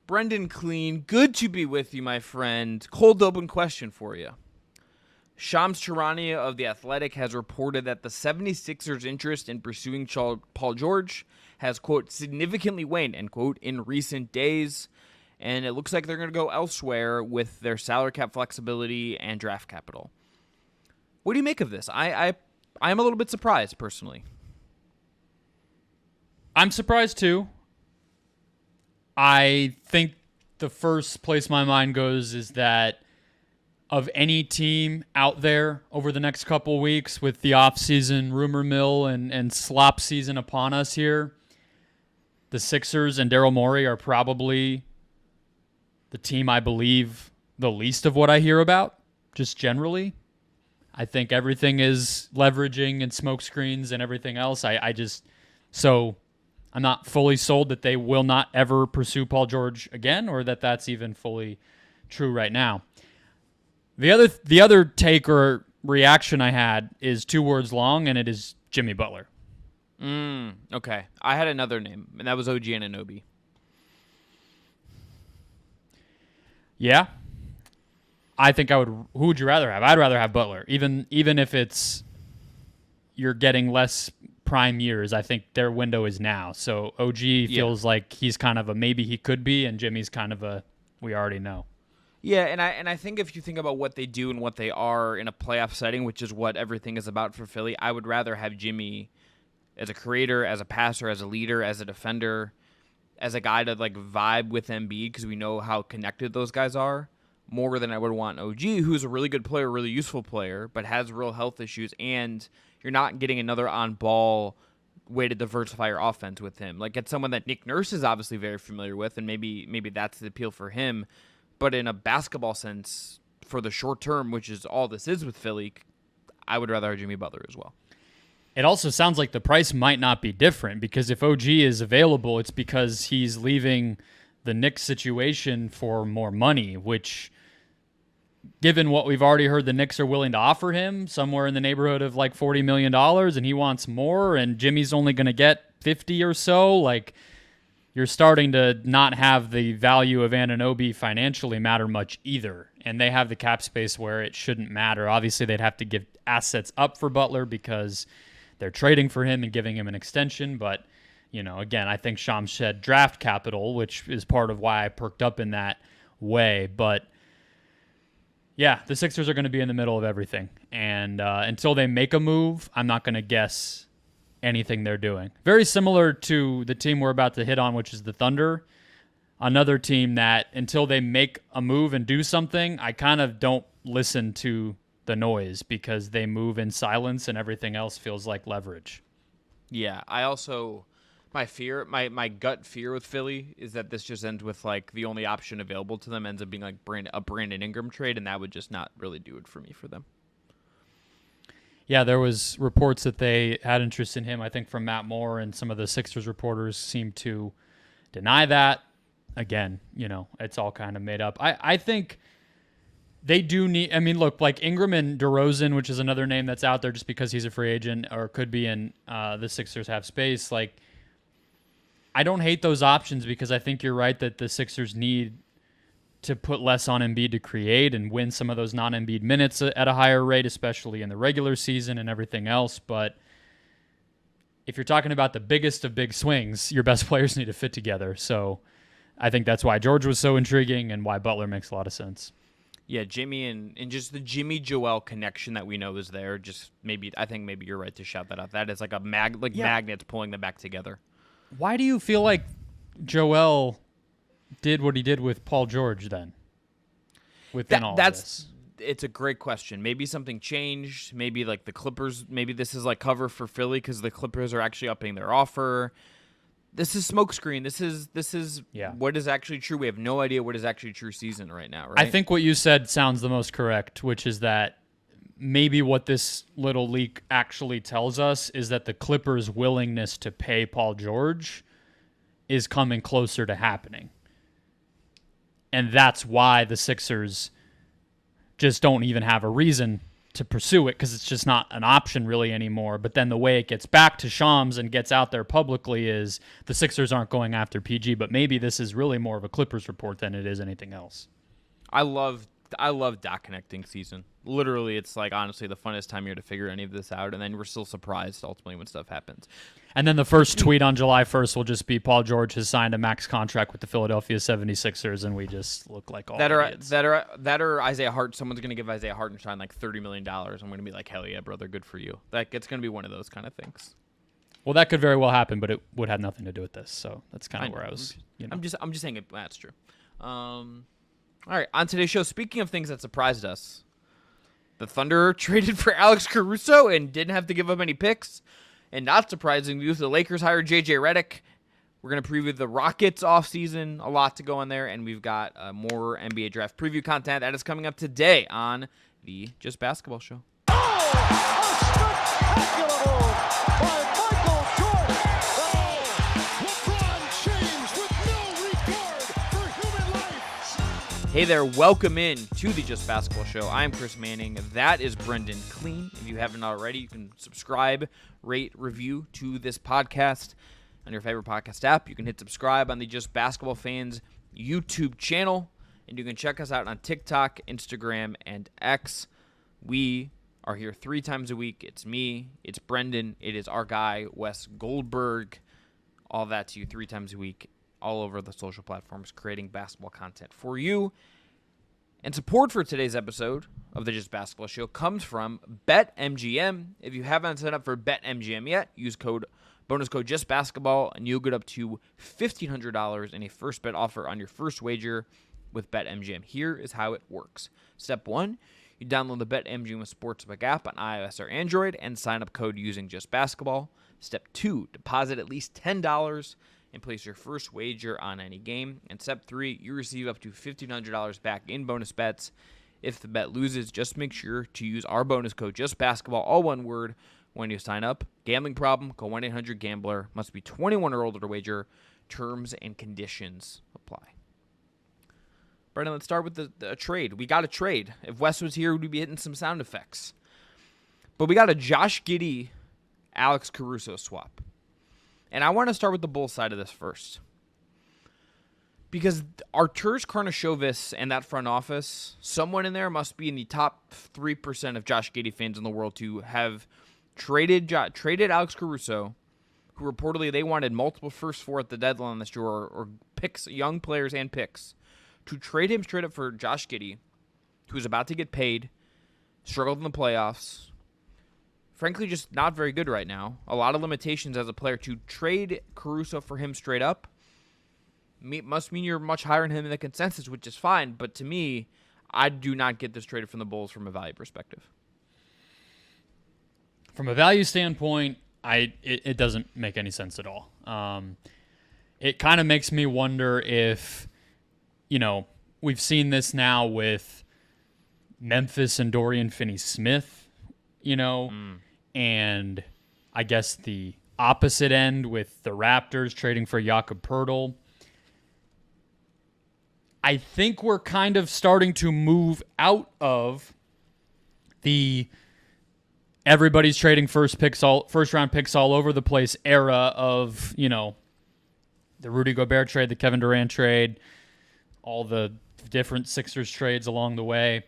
Brendon Kleen, good to be with you, my friend. Cold open question for you. Shams Charania of The Athletic has reported that the 76ers' interest in pursuing Paul George has, quote, significantly waned, end quote, in recent days. And it looks like they're going to go elsewhere with their salary cap flexibility and draft capital. What do you make of this? I'm a little bit surprised, personally. I'm surprised, too. I think the first place my mind goes is that of any team out there over the next couple weeks with the offseason rumor mill and slop season upon us here, the Sixers and Daryl Morey are probably the team I believe the least of what I hear about, just generally. I think everything is leveraging and smoke screens and everything else. So I'm not fully sold that they will not ever pursue Paul George again, or that that's even fully true right now. The other take or reaction I had is 2 words long, and it is Jimmy Butler. Okay. I had another name, and that was OG Anunoby. Yeah. I think I would. Who would you rather have? I'd rather have Butler, even if it's you're getting less prime years. I think their window is now. So OG feels like he's kind of a maybe he could be, and Jimmy's kind of a we already know. Yeah, and I think if you think about what they do and what they are in a playoff setting, which is what everything is about for Philly, I would rather have Jimmy as a creator, as a passer, as a leader, as a defender, as a guy to like vibe with Embiid because we know how connected those guys are, more than I would want OG, who's a really good player, really useful player, but has real health issues, and you're not getting another on-ball way to diversify your offense with him. Like, it's someone that Nick Nurse is obviously very familiar with, and maybe that's the appeal for him. But in a basketball sense, for the short term, which is all this is with Philly, I would rather have Jimmy Butler as well. It also sounds like the price might not be different, because if OG is available, it's because he's leaving the Knicks situation for more money, which, given what we've already heard the Knicks are willing to offer him, somewhere in the neighborhood of like $40 million, and he wants more, and Jimmy's only going to get 50 or so, like, you're starting to not have the value of Anunoby financially matter much either. And they have the cap space where it shouldn't matter. Obviously, they'd have to give assets up for Butler because they're trading for him and giving him an extension. But, you know, again, I think Shams said draft capital, which is part of why I perked up in that way. But, yeah, the Sixers are going to be in the middle of everything. And until they make a move, I'm not going to guess anything they're doing. Very similar to the team we're about to hit on, which is the Thunder. Another team that until they make a move and do something, I kind of don't listen to the noise because they move in silence and everything else feels like leverage. Yeah, I also, my gut fear with Philly is that this just ends with like the only option available to them ends up being like a Brandon Ingram trade, and that would just not really do it for me for them. Yeah, there was reports that they had interest in him, I think, from Matt Moore, and some of the Sixers reporters seem to deny that. Again, you know, it's all kind of made up. I think they do need, I mean, look, like Ingram and DeRozan, which is another name that's out there just because he's a free agent or could be in the Sixers have space. Like, I don't hate those options because I think you're right that the Sixers need to put less on Embiid to create and win some of those non-Embiid minutes at a higher rate, especially in the regular season and everything else. But if you're talking about the biggest of big swings, your best players need to fit together. So I think that's why George was so intriguing and why Butler makes a lot of sense. Yeah, Jimmy and just the Jimmy-Joel connection that we know is there. Just I think maybe you're right to shout that out. That is like a magnets pulling them back together. Why do you feel like Joel did what he did with Paul George then? This? It's a great question. Maybe something changed. Maybe like the Clippers, maybe this is like cover for Philly because the Clippers are actually upping their offer. This is smokescreen. This is what is actually true. We have no idea what is actually true season right now, right? I think what you said sounds the most correct, which is that maybe what this little leak actually tells us is that the Clippers' willingness to pay Paul George is coming closer to happening. And that's why the Sixers just don't even have a reason to pursue it because it's just not an option really anymore. But then the way it gets back to Shams and gets out there publicly is the Sixers aren't going after PG, but maybe this is really more of a Clippers report than it is anything else. I love dot connecting season. Literally, it's like honestly the funnest time of year to figure any of this out, and then we're still surprised ultimately when stuff happens. And then the first tweet on July 1st will just be Paul George has signed a max contract with the Philadelphia 76ers, and we just look like all idiots. That are Isaiah Hart. Someone's going to give Isaiah Hartenstein like $30 million. I'm going to be like, hell yeah, brother, good for you. Like, it's going to be one of those kind of things. Well, that could very well happen, but it would have nothing to do with this. So that's kind of where I was. I'm just saying that's true. All right, on today's show, speaking of things that surprised us, the Thunder traded for Alex Caruso and didn't have to give up any picks. And not surprisingly, the Lakers hired JJ Redick. We're going to preview the Rockets offseason, a lot to go on there, and we've got more NBA draft preview content that is coming up today on the Just Basketball Show. Hey there, welcome in to the Just Basketball Show. I'm Chris Manning. That is Brendon. Kleen. If you haven't already, you can subscribe, rate, review to this podcast on your favorite podcast app. You can hit subscribe on the Just Basketball Fans YouTube channel, and you can check us out on TikTok, Instagram, and X. We are here 3 times a week. It's me, it's Brendon, it is our guy, Wes Goldberg. All that to you 3 times a week, all over the social platforms, creating basketball content for you. And support for today's episode of the Just Basketball Show comes from BetMGM. If you haven't signed up for BetMGM yet, use bonus code JustBasketball, and you'll get up to $1,500 in a first bet offer on your first wager with BetMGM. Here is how it works. Step 1, you download the BetMGM Sportsbook app on iOS or Android and sign up code using JustBasketball. Step 2, deposit at least $10 and place your first wager on any game. And step 3, you receive up to $1,500 back in bonus bets. If the bet loses, just make sure to use our bonus code, JustBasketball, all one word, when you sign up. Gambling problem? Call 1-800-GAMBLER. Must be 21 or older to wager. Terms and conditions apply. Brendon, let's start with the trade. We got a trade. If Wes was here, we'd be hitting some sound effects. But we got a Josh Giddey, Alex Caruso swap. And I want to start with the Bulls side of this first. Because Arturas Karnisovas and that front office, someone in there must be in the top 3% of Josh Giddey fans in the world to have traded Alex Caruso, who reportedly they wanted multiple firsts for at the deadline this year, or picks, young players and picks, to trade him straight up for Josh Giddey, who's about to get paid, struggled in the playoffs, frankly, just not very good right now. A lot of limitations as a player. To trade Caruso for him straight up must mean you're much higher on him in the consensus, which is fine. But to me, I do not get this traded from the Bulls from a value perspective. From a value standpoint, it doesn't make any sense at all. It kind of makes me wonder if, we've seen this now with Memphis and Dorian Finney-Smith, and I guess the opposite end with the Raptors trading for Jakob Poeltl. I think we're kind of starting to move out of the everybody's trading first round picks all over the place era of, the Rudy Gobert trade, the Kevin Durant trade, all the different Sixers trades along the way.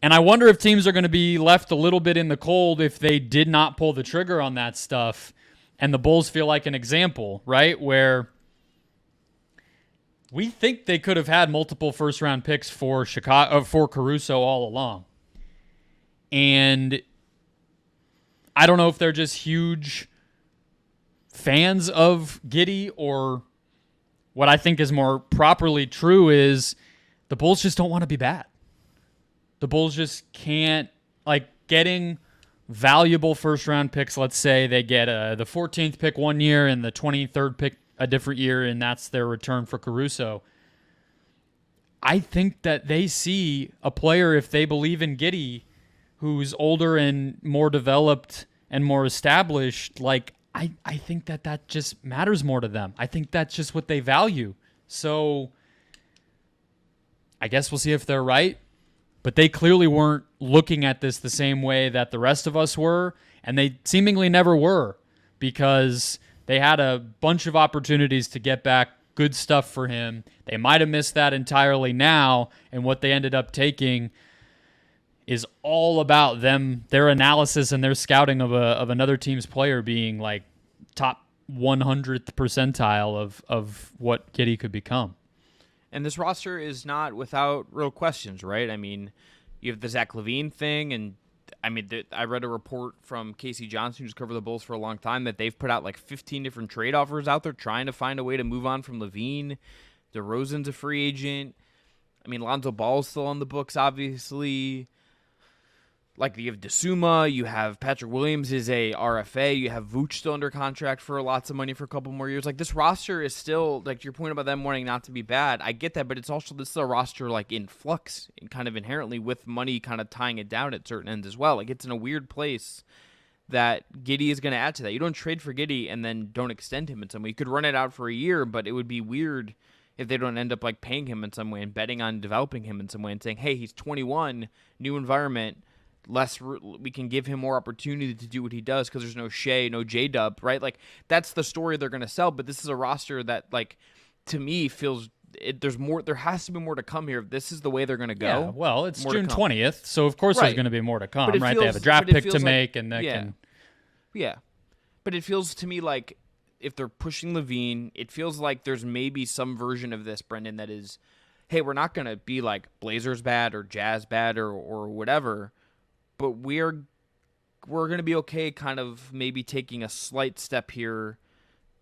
And I wonder if teams are going to be left a little bit in the cold if they did not pull the trigger on that stuff. And the Bulls feel like an example, right? Where we think they could have had multiple first-round picks for Caruso all along. And I don't know if they're just huge fans of Giddey, or what I think is more properly true is the Bulls just don't want to be bad. The Bulls just can't, getting valuable first-round picks. Let's say they get the 14th pick one year and the 23rd pick a different year, and that's their return for Caruso. I think that they see a player, if they believe in Giddey, who's older and more developed and more established, I think that just matters more to them. I think that's just what they value. So I guess we'll see if they're right. but they clearly weren't looking at this the same way that the rest of us were, and they seemingly never were, because they had a bunch of opportunities to get back good stuff for him. They might have missed that entirely now, and what they ended up taking is all about their analysis and their scouting of another team's player being like top 100th percentile of what Giddey could become. And this roster is not without real questions, right? I mean, you have the Zach LaVine thing, and I mean, I read a report from Casey Johnson, who's covered the Bulls for a long time, that they've put out like 15 different trade offers out there trying to find a way to move on from LaVine. DeRozan's a free agent. I mean, Lonzo Ball's still on the books, obviously. Like, you have DeSuma, you have Patrick Williams is a RFA, you have Vooch still under contract for lots of money for a couple more years. Like, this roster is still, like, your point about them wanting not to be bad, I get that, but it's also, this is a roster, like, in flux, and kind of inherently with money kind of tying it down at certain ends as well. Like, it's in a weird place that Giddey is going to add to that. You don't trade for Giddey and then don't extend him in some way. You could run it out for a year, but it would be weird if they don't end up, like, paying him in some way and betting on developing him in some way and saying, hey, he's 21, new environment, we can give him more opportunity to do what he does because there's no Shea, no J-Dub, right? Like, that's the story they're going to sell, but this is a roster that, like, to me feels there has to be more to come here. If this is the way they're going to go. Yeah, well, it's June 20th, so of course there's going to be more to come, right? They have a draft pick to make, and they can. Yeah, but it feels to me like if they're pushing LaVine, it feels like there's maybe some version of this, Brendon, that is, hey, we're not going to be like Blazers bad or Jazz bad or whatever, but we're going to be okay kind of maybe taking a slight step here,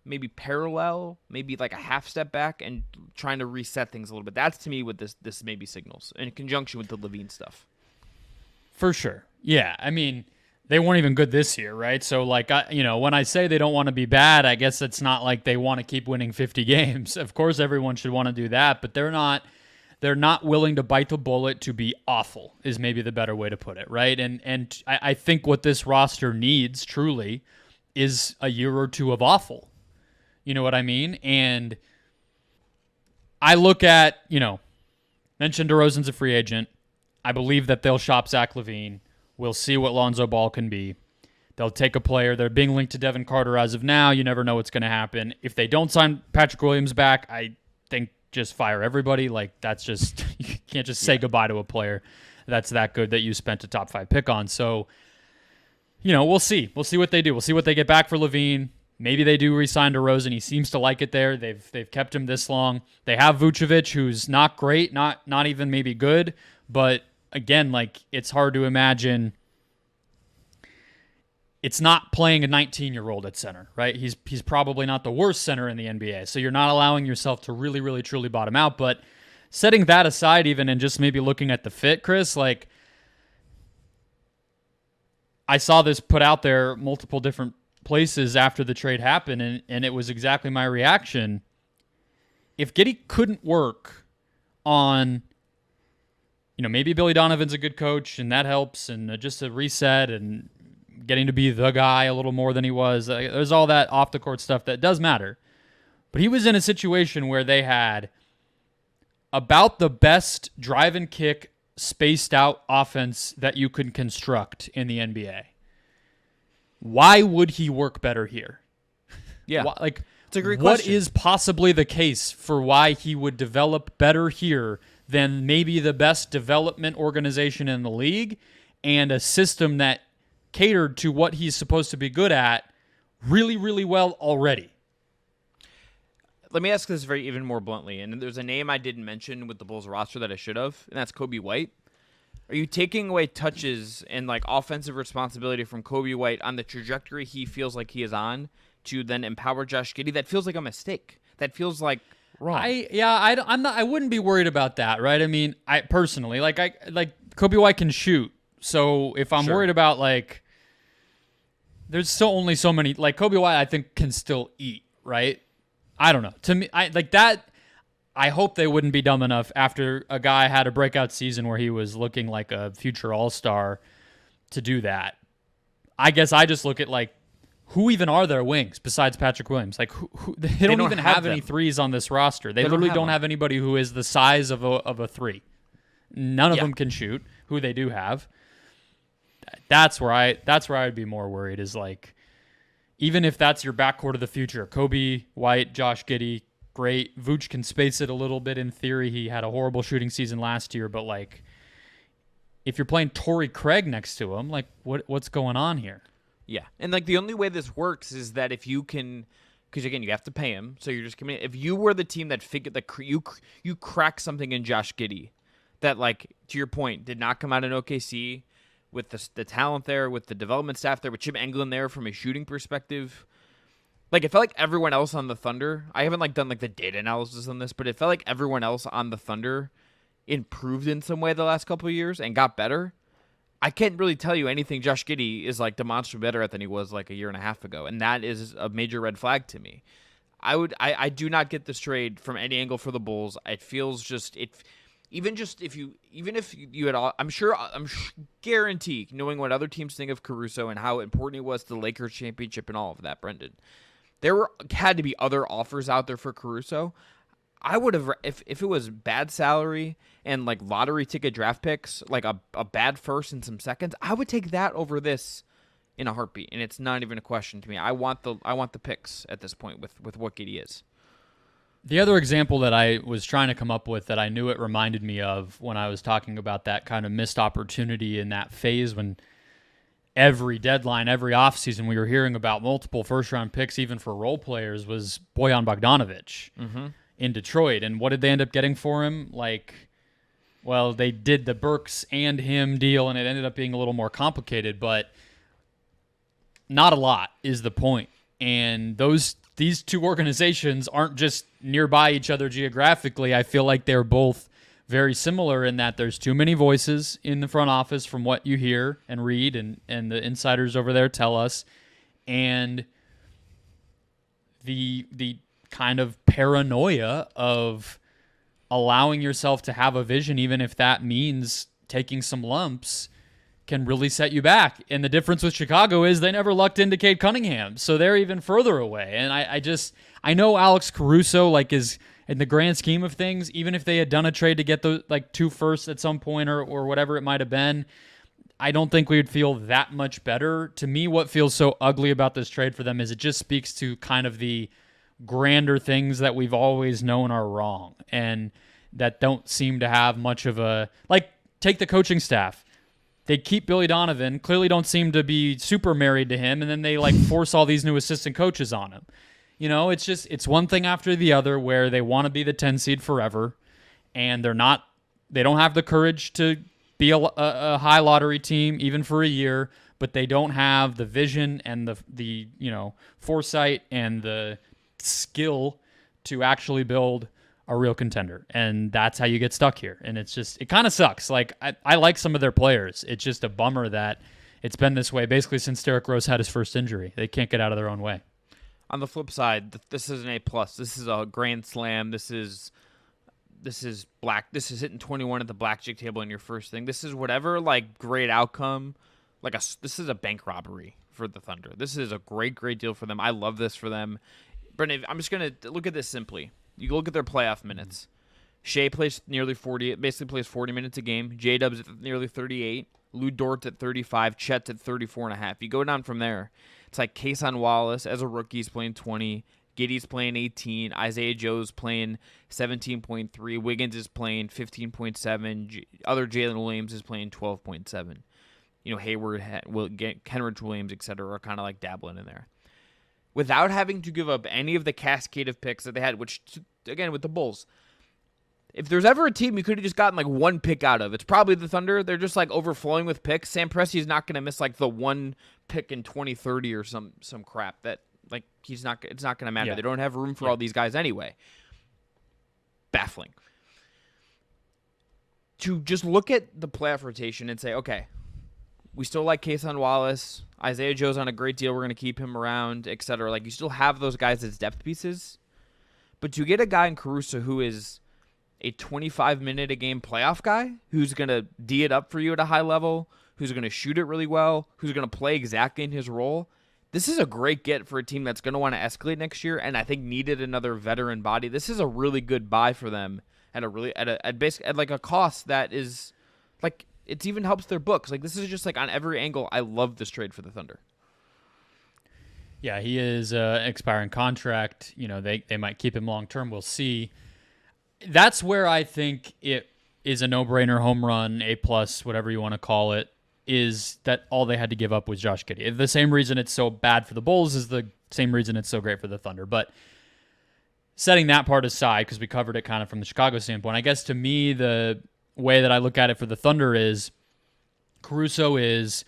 maybe parallel, maybe like a half step back and trying to reset things a little bit. That's to me what this maybe signals in conjunction with the LaVine stuff. For sure. Yeah. I mean, they weren't even good this year, right? So, like, when I say they don't want to be bad, I guess it's not like they want to keep winning 50 games. Of course, everyone should want to do that, but they're not willing to bite the bullet to be awful is maybe the better way to put it, right? And I think what this roster needs, truly, is a year or two of awful. You know what I mean? And I look at, mentioned DeRozan's a free agent. I believe that they'll shop Zach LaVine. We'll see what Lonzo Ball can be. They'll take a player. They're being linked to Devin Carter as of now. You never know what's going to happen. If they don't sign Patrick Williams back, I think just fire everybody. Like, that's just, you can't just say goodbye to a player that's that good that you spent a top 5 pick on. So, we'll see. We'll see what they do. We'll see what they get back for LaVine. Maybe they do re-sign DeRozan. He seems to like it there. They've kept him this long. They have Vucevic, who's not great, not even maybe good, but again, like, it's hard to imagine. It's not playing a 19-year-old at center, right? He's probably not the worst center in the NBA, so you're not allowing yourself to really, really, truly bottom out. But setting that aside even and just maybe looking at the fit, Chris, like, I saw this put out there multiple different places after the trade happened, and it was exactly my reaction. If Giddey couldn't work on, maybe Billy Donovan's a good coach, and that helps, and just a reset and getting to be the guy a little more than he was. There's all that off-the-court stuff that does matter. But he was in a situation where they had about the best drive and kick, spaced-out offense that you could construct in the NBA. Why would he work better here? Yeah, it's a great question. What is possibly the case for why he would develop better here than maybe the best development organization in the league and a system that catered to what he's supposed to be good at really, really well already? Let me ask this even more bluntly, and there's a name I didn't mention with the Bulls roster that I should have, and that's Kobe White. Are you taking away touches and like offensive responsibility from Kobe White on the trajectory he feels like he is on to then empower Josh Giddey? That feels like a mistake. That feels like wrong. I wouldn't be worried about that, right? I mean, I personally like Kobe White can shoot. So if I'm worried about there's still only so many, like Kobe White I think can still eat, right? I don't know. To me, I hope they wouldn't be dumb enough after a guy had a breakout season where he was looking like a future all-star to do that. I guess I just look at who even are their wings besides Patrick Williams? Like who they don't even have any threes on this roster. They literally don't have anybody who is the size of a 3. None of them can shoot, who they do have. That's where I would be more worried, is like, even if that's your backcourt of the future, Kobe, White, Josh Giddey, great. Vooch can space it a little bit in theory. He had a horrible shooting season last year, but like, if you're playing Torrey Craig next to him, like, what's going on here? Yeah, and like the only way this works is that if you can, because again you have to pay him, so you're just coming. If you were the team that figured that you crack something in Josh Giddey, that, like, to your point, did not come out in OKC with the talent there, with the development staff there, with Chip Englund there from a shooting perspective. Like, it felt like everyone else on the Thunder, I haven't like done like the data analysis on this, but it felt like everyone else on the Thunder improved in some way the last couple of years and got better. I can't really tell you anything Josh Giddey is like demonstrably better at than he was like a year and a half ago, and that is a major red flag to me. I do not get this trade from any angle for the Bulls. It feels just even if you had all, I'm guarantee, knowing what other teams think of Caruso and how important he was to the Lakers championship and all of that, Brendon, had to be other offers out there for Caruso. I would have, if it was bad salary and like lottery ticket draft picks, like a bad first and some seconds, I would take that over this in a heartbeat. And it's not even a question to me. I want the picks at this point with what Giddey is. The other example that I was trying to come up with that I knew it reminded me of when I was talking about that kind of missed opportunity in that phase when every deadline, every offseason, we were hearing about multiple first-round picks even for role players, was Bojan Bogdanovic in Detroit. And what did they end up getting for him? Like, well, they did the Burks and him deal, and it ended up being a little more complicated, but not a lot is the point. And these two organizations aren't just nearby each other geographically. I feel like they're both very similar in that there's too many voices in the front office from what you hear and read and the insiders over there tell us. And the kind of paranoia of allowing yourself to have a vision, even if that means taking some lumps, can really set you back. And the difference with Chicago is they never lucked into Cade Cunningham, so they're even further away. And I know Alex Caruso, like, is in the grand scheme of things, even if they had done a trade to get the like 2 firsts at some point or whatever it might have been, I don't think we would feel that much better. To me, what feels so ugly about this trade for them is it just speaks to kind of the grander things that we've always known are wrong and that don't seem to have much of a, like, take the coaching staff. They keep Billy Donovan, clearly don't seem to be super married to him, and then they like force all these new assistant coaches on him. You know, it's one thing after the other where they want to be the 10 seed forever, and they don't have the courage to be a high lottery team even for a year, but they don't have the vision and the foresight and the skill to actually build a real contender. And that's how you get stuck here. And it kind of sucks. Like, I like some of their players. It's just a bummer that it's been this way basically since Derrick Rose had his first injury. They can't get out of their own way. On the flip side, this is an A+. This is a grand slam. This is black. This is hitting 21 at the blackjack table in your first thing. This is whatever, like, great outcome. This is a bank robbery for the Thunder. This is a great deal for them. I love this for them. Brendon, I'm just going to look at this simply. You look at their playoff minutes. Shea plays nearly 40, basically plays 40 minutes a game. J-Dub's at nearly 38. Lou Dort's at 35. Chet's at 34.5. You go down from there. It's like Kason Wallace as a rookie is playing 20. Giddey's playing 18. Isaiah Joe's playing 17.3. Wiggins is playing 15.7. Other Jalen Williams is playing 12.7. Hayward, Kenrich Williams, etc. are kind of like dabbling in there. Without having to give up any of the cascade of picks that they had, which, again, with the Bulls, if there's ever a team you could have just gotten like one pick out of, it's probably the Thunder. They're just like overflowing with picks. Sam Presti's not going to miss like the one pick in 2030 or some crap that, like, it's not going to matter. Yeah. They don't have room for all these guys anyway. Baffling. To just look at the playoff rotation and say, okay, we still like Kason Wallace. Isaiah Joe's on a great deal. We're going to keep him around, etc. Like, you still have those guys as depth pieces. But to get a guy in Caruso who is a 25-minute-a-game playoff guy, who's going to D it up for you at a high level, who's going to shoot it really well, who's going to play exactly in his role, this is a great get for a team that's going to want to escalate next year and I think needed another veteran body. This is a really good buy for them at a really at basically at like a cost that is like it even helps their books. Like this is just like on every angle. I love this trade for the Thunder. Yeah, he is an expiring contract. They might keep him long term. We'll see. That's where I think it is a no-brainer home run, A+, whatever you want to call it, is that all they had to give up was Josh Giddey. The same reason it's so bad for the Bulls is the same reason it's so great for the Thunder. But setting that part aside, because we covered it kind of from the Chicago standpoint, I guess to me the way that I look at it for the Thunder is Caruso is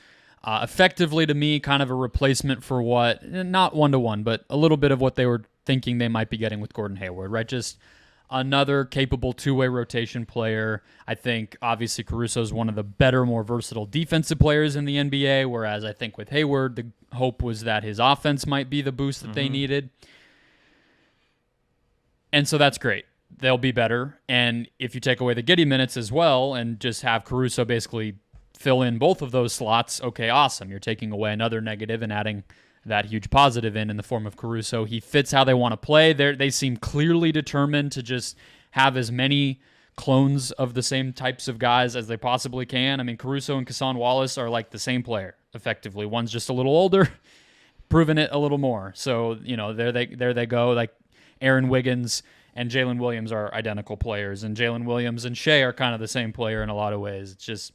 effectively to me kind of a replacement for what, not one-to-one, but a little bit of what they were thinking they might be getting with Gordon Hayward, right? Just another capable two-way rotation player. I think, obviously, Caruso is one of the better, more versatile defensive players in the NBA, whereas I think with Hayward, the hope was that his offense might be the boost that they needed. And so that's great. They'll be better. And if you take away the Giddey minutes as well and just have Caruso basically fill in both of those slots, okay, awesome. You're taking away another negative and adding that huge positive in the form of Caruso. He fits how they want to play. They seem clearly determined to just have as many clones of the same types of guys as they possibly can. I mean, Caruso and Kassan Wallace are like the same player, effectively. One's just a little older, proving it a little more. So, there they go. Like Aaron Wiggins and Jalen Williams are identical players, and Jalen Williams and Shea are kind of the same player in a lot of ways. It's just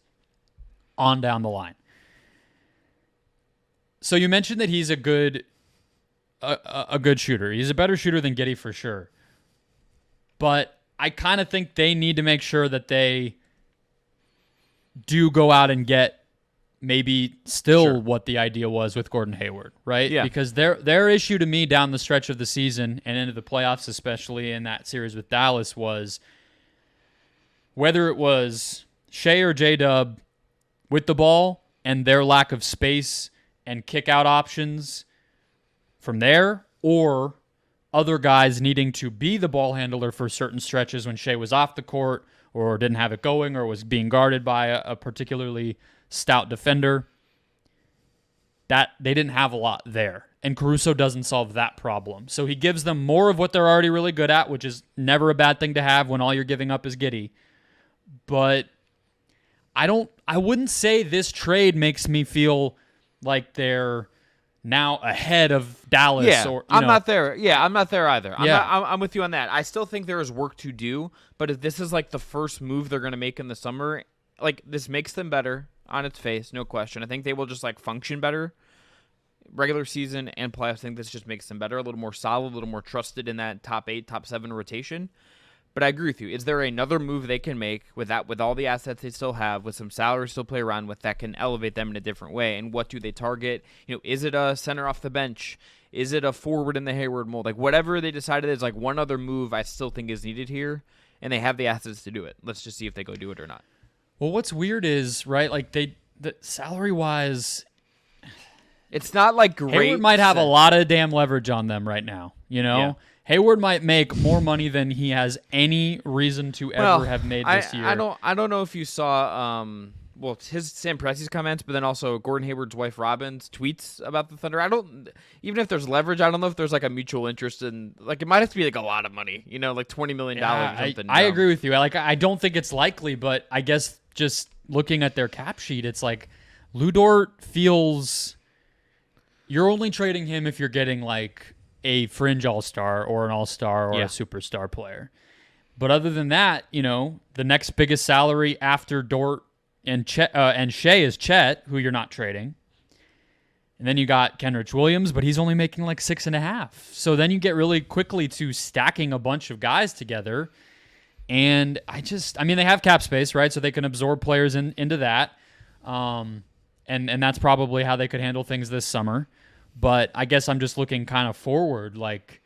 on down the line. So you mentioned that he's a good shooter. He's a better shooter than Giddey for sure. But I kind of think they need to make sure that they do go out and get maybe still what the idea was with Gordon Hayward, right? Yeah. Because their issue to me down the stretch of the season and into the playoffs, especially in that series with Dallas, was whether it was Shea or J-Dub with the ball and their lack of space and kick out options from there, or other guys needing to be the ball handler for certain stretches when Shea was off the court or didn't have it going or was being guarded by a particularly stout defender. That they didn't have a lot there. And Caruso doesn't solve that problem. So he gives them more of what they're already really good at, which is never a bad thing to have when all you're giving up is Giddey. But I wouldn't say this trade makes me feel like they're now ahead of Dallas. Yeah, I'm not there. Yeah, I'm not there either. I'm with you on that. I still think there is work to do, but if this is like the first move they're going to make in the summer, like this makes them better on its face, no question. I think they will just like function better. Regular season and playoffs, I think this just makes them better, a little more solid, a little more trusted in that top 8, top 7 rotation. But I agree with you. Is there another move they can make with all the assets they still have, with some salary still play around with, that can elevate them in a different way? And what do they target? Is it a center off the bench? Is it a forward in the Hayward mold? Like whatever they decided is like one other move I still think is needed here, and they have the assets to do it. Let's just see if they go do it or not. Well, what's weird is, right, like the salary wise, it's not like great. Hayward might have a lot of damn leverage on them right now, Yeah. Hayward might make more money than he has any reason to ever have made this year. I don't know if you saw his Sam Presti's comments, but then also Gordon Hayward's wife Robin's tweets about the Thunder. Even if there's leverage, I don't know if there's like a mutual interest in, like it might have to be like a lot of money, like $20 million or something. I agree with you. I don't think it's likely, but I guess just looking at their cap sheet, it's like Lu Dort feels you're only trading him if you're getting like a fringe all-star or an all-star or a superstar player. But other than that, the next biggest salary after Dort and Shea is Chet, who you're not trading. And then you got Kenrich Williams, but he's only making like 6.5. So then you get really quickly to stacking a bunch of guys together. And they have cap space, right? So they can absorb players into that. And that's probably how they could handle things this summer. But I guess I'm just looking kind of forward. Like,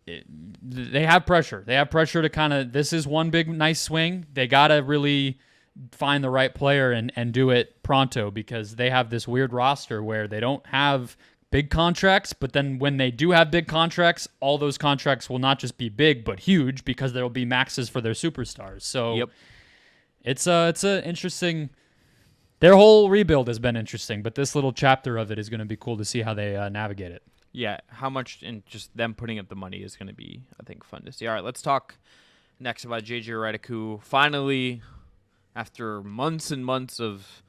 they have pressure. They have pressure to kind of, this is one big nice swing. They got to really find the right player and do it pronto, because they have this weird roster where they don't have big contracts, but then when they do have big contracts, all those contracts will not just be big, but huge, because there will be maxes for their superstars. So it's a interesting... Their whole rebuild has been interesting, but this little chapter of it is going to be cool to see how they navigate it. Yeah, how much, and just them putting up the money is going to be, I think, fun to see. All right, let's talk next about JJ Redick, who finally, after months and months of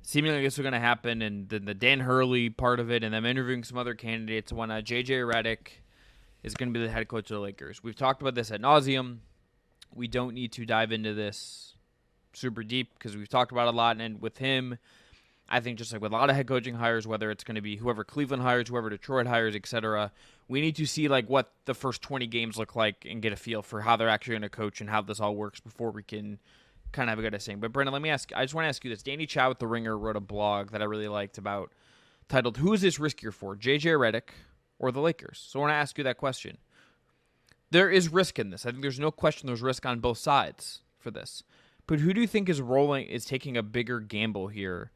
seemingly this was going to happen, and then the Dan Hurley part of it, and them interviewing some other candidates, when JJ Redick is going to be the head coach of the Lakers. We've talked about this ad nauseum. We don't need to dive into this super deep because we've talked about it a lot. And with him, I think just like with a lot of head coaching hires, whether it's going to be whoever Cleveland hires, whoever Detroit hires, etc., we need to see like what the first 20 games look like and get a feel for how they're actually going to coach and how this all works before we can kind of have a good saying. But Brendon, I just want to ask you this. Danny Chow with The Ringer wrote a blog that I really liked about, titled, "Who is this riskier for, JJ Redick or the Lakers?" So I want to ask you that question. There is risk in this. I think there's no question there's risk on both sides for this. But who do you think is taking a bigger gamble here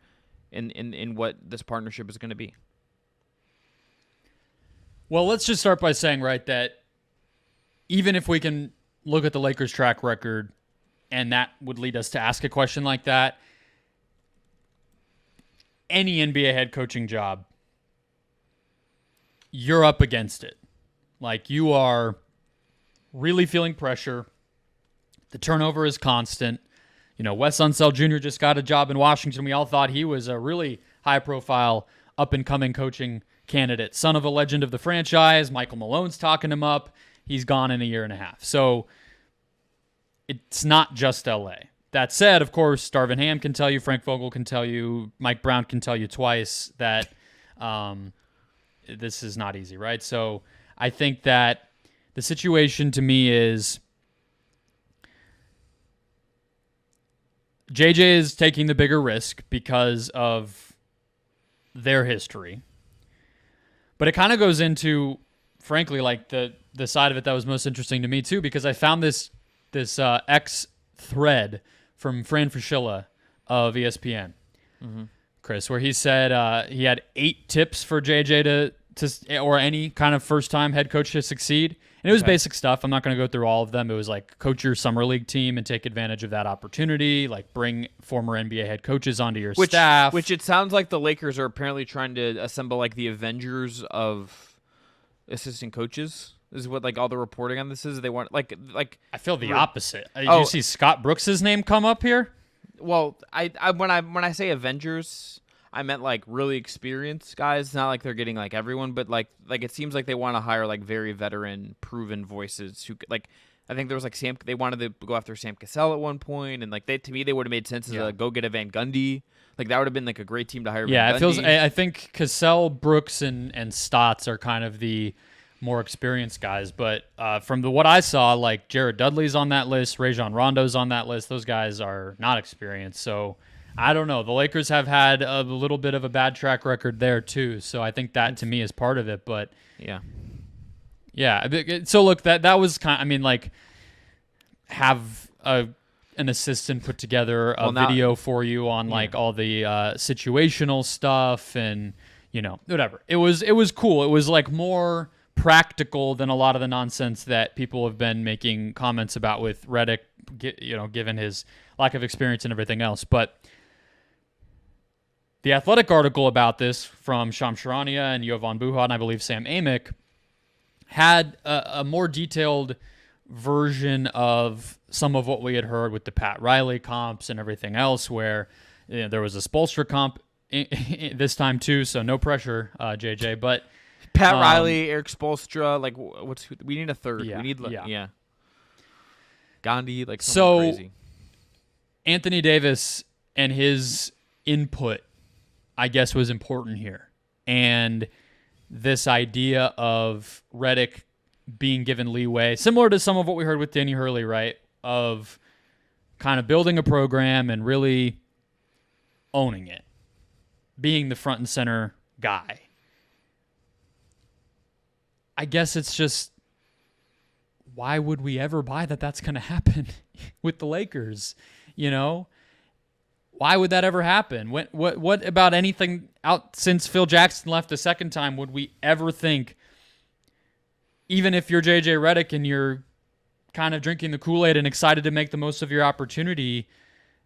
in what this partnership is going to be? Well, let's just start by saying, right, that even if we can look at the Lakers' track record, and that would lead us to ask a question like that, any NBA head coaching job, you're up against it. Like, you are really feeling pressure. The turnover is constant. You know, Wes Unseld Jr. just got a job in Washington. We all thought he was a really high-profile, up-and-coming coaching candidate. Son of a legend of the franchise. Michael Malone's talking him up. He's gone in a year and a half. So it's not just L.A. That said, of course, Darvin Ham can tell you, Frank Vogel can tell you, Mike Brown can tell you twice that this is not easy, right? So I think that the situation to me is JJ is taking the bigger risk because of their history. But it kind of goes into, frankly, like the side of it that was most interesting to me too, because I found this X thread from Fran Fraschilla of ESPN, Chris, where he said he had 8 tips for JJ to or any kind of first-time head coach to succeed. And it was basic stuff. I'm not going to go through all of them. It was like coach your summer league team and take advantage of that opportunity. Like bring former NBA head coaches onto your staff. Which it sounds like the Lakers are apparently trying to assemble like the Avengers of assistant coaches. This is what like all the reporting on this is. They want like I feel the opposite. Did you see Scott Brooks's name come up here? Well, when I say Avengers, I meant like really experienced guys. Not like they're getting like everyone, but like it seems like they want to hire like very veteran, proven voices who like. I think there was like Sam. They wanted to go after Sam Cassell at one point, and like to me they would have made sense to go get a Van Gundy. Like that would have been like a great team to hire. Yeah, Van Gundy. I think Cassell, Brooks, and Stotts are kind of the more experienced guys. But from what I saw, like Jared Dudley's on that list, Rajon Rondo's on that list. Those guys are not experienced, so. I don't know. The Lakers have had a little bit of a bad track record there too, so I think that to me is part of it. But yeah. So look, that was kind. I mean, like, have an assistant put together a video for you on like all the situational stuff and whatever. It was cool. It was like more practical than a lot of the nonsense that people have been making comments about with Redick, given his lack of experience and everything else, but. The Athletic article about this from Shams Charania and Jovan Buha and I believe Sam Amick had a more detailed version of some of what we had heard with the Pat Riley comps and everything else, where there was a Spoelstra comp this time too, so no pressure, JJ. But Pat Riley, Eric Spoelstra, like we need a third. Yeah, we need Gandhi, like so crazy. Anthony Davis and his input, I guess, was important here. And this idea of Redick being given leeway, similar to some of what we heard with Danny Hurley, right? Of kind of building a program and really owning it, being the front and center guy. I guess it's just, why would we ever buy that that's going to happen with the Lakers, Why would that ever happen? What about anything out since Phil Jackson left the second time would we ever think, even if you're JJ Redick and you're kind of drinking the Kool-Aid and excited to make the most of your opportunity,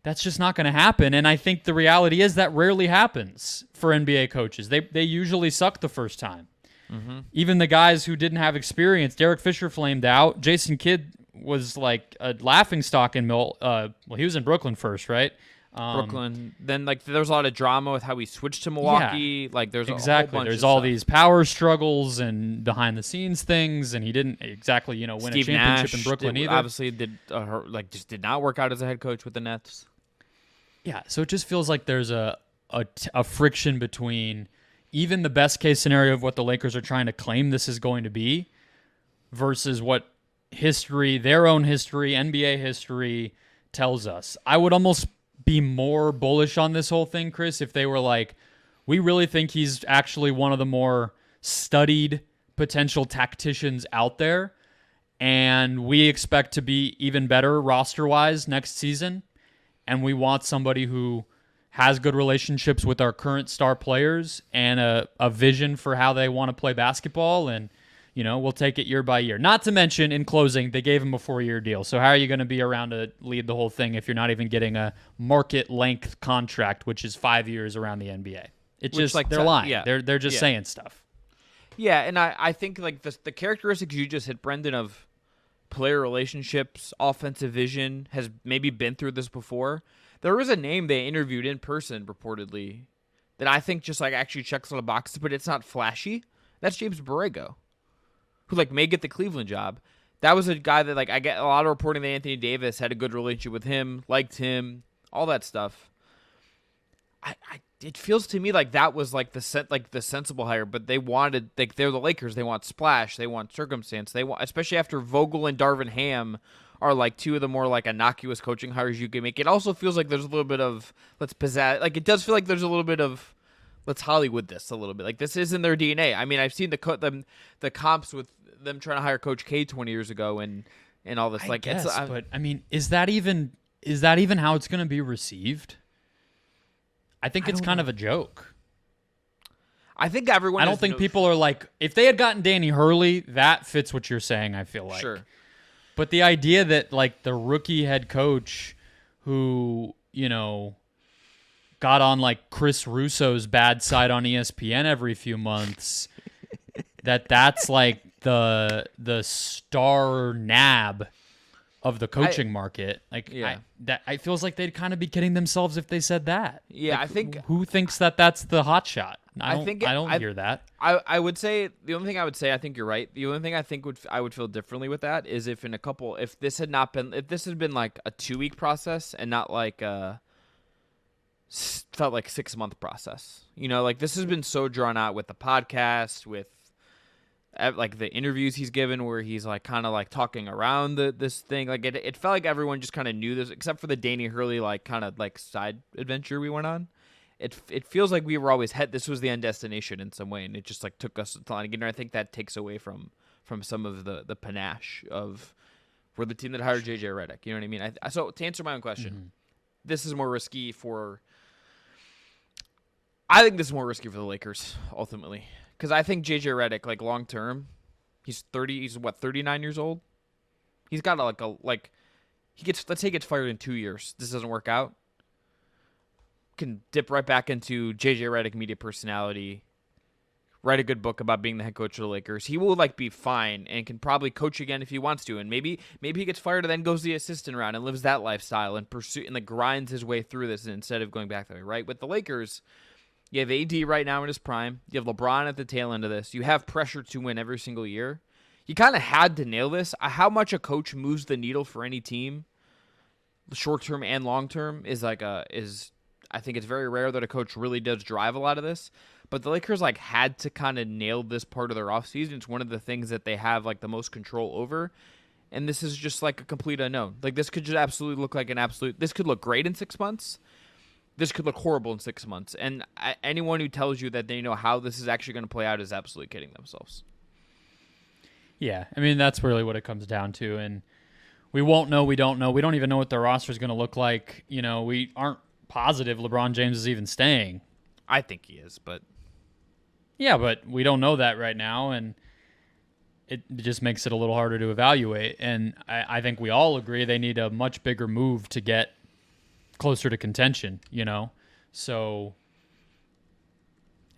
that's just not going to happen. And I think the reality is that rarely happens for NBA coaches. They usually suck the first time. Mm-hmm. Even the guys who didn't have experience, Derek Fisher flamed out. Jason Kidd was like a laughingstock in he was in Brooklyn first, right? Brooklyn. Then like there was a lot of drama with how he switched to Milwaukee. Yeah, like there's exactly. a whole bunch There's of all stuff. these power struggles and behind the scenes things, and he didn't exactly win Steve a championship Nash in Brooklyn either. Obviously just did not work out as a head coach with the Nets. Yeah, so it just feels like there's a friction between even the best case scenario of what the Lakers are trying to claim this is going to be versus what history, their own history, NBA history tells us. I would almost be more bullish on this whole thing, Chris, if they were like, we really think he's actually one of the more studied potential tacticians out there, and we expect to be even better roster-wise next season, and we want somebody who has good relationships with our current star players and a vision for how they want to play basketball, and we'll take it year by year. Not to mention, in closing, they gave him a 4-year deal. So how are you going to be around to lead the whole thing if you're not even getting a market-length contract, which is 5 years around the NBA? It's just they're lying. Yeah. They're just saying stuff. Yeah, and I think like the characteristics you just hit, Brendon, of player relationships, offensive vision, has maybe been through this before. There was a name they interviewed in person, reportedly, that I think just like actually checks all the boxes, but it's not flashy. That's James Borrego, who like may get the Cleveland job. That was a guy that like I get a lot of reporting that Anthony Davis had a good relationship with him, liked him, all that stuff. It feels to me like that was like the sensible hire, but they wanted like they're the Lakers. They want splash, they want circumstance, they want, especially after Vogel and Darvin Ham are like two of the more like innocuous coaching hires you can make. It also feels like there's a little bit of let's pizzazz. Like it does feel like there's a little bit of let's Hollywood this a little bit. Like this isn't their DNA. I mean, I've seen the comps with them trying to hire Coach K 20 years ago and all this. I guess, but I mean, is that even how it's going to be received? I think it's kind of a joke. I think everyone. I don't think people are like, if they had gotten Danny Hurley, that fits what you're saying. I feel like. Sure. But the idea that like the rookie head coach who got on like Chris Russo's bad side on ESPN every few months, that's like the star nab of the coaching market. Like it feels like they'd kind of be kidding themselves if they said that. Yeah, like, I think who thinks that's the hot shot? I don't hear that. I would say the only thing I would say, I think you're right. The only thing I think I would feel differently with that is if this had been like a 2-week process and not like felt like 6-month process. Like this has been so drawn out with the podcast, with like the interviews he's given where he's like kind of like talking around this thing. Like it felt like everyone just kind of knew this, except for the Danny Hurley like kind of like side adventure we went on. It feels like we were always this was the end destination in some way, and it just like took us a long. And I think that takes away from some of the panache of we're the team that hired JJ Redick. You know what I mean? So to answer my own question, this is more risky for. I think this is more risky for the Lakers ultimately. Because I think JJ Redick, like long term, he's 30. He's 39 years old. He's got let's say he gets fired in 2 years. This doesn't work out. Can dip right back into JJ Redick media personality. Write a good book about being the head coach of the Lakers. He will like be fine and can probably coach again if he wants to. And maybe he gets fired and then goes the assistant route and lives that lifestyle and like grinds his way through this instead of going back that way. Right with the Lakers. You have AD right now in his prime. You have LeBron at the tail end of this. You have pressure to win every single year. You kind of had to nail this. How much a coach moves the needle for any team, short term and long term, is I think it's very rare that a coach really does drive a lot of this. But the Lakers like had to kind of nail this part of their offseason. It's one of the things that they have like the most control over. And this is just like a complete unknown. Like this could just absolutely look like this could look great in 6 months. This could look horrible in 6 months. And anyone who tells you that they know how this is actually going to play out is absolutely kidding themselves. Yeah, I mean, that's really what it comes down to. And we won't know. We don't know. We don't even know what their roster is going to look like. We aren't positive LeBron James is even staying. I think he is, but... Yeah, but we don't know that right now, and it just makes it a little harder to evaluate. And I think we all agree they need a much bigger move to get closer to contention, So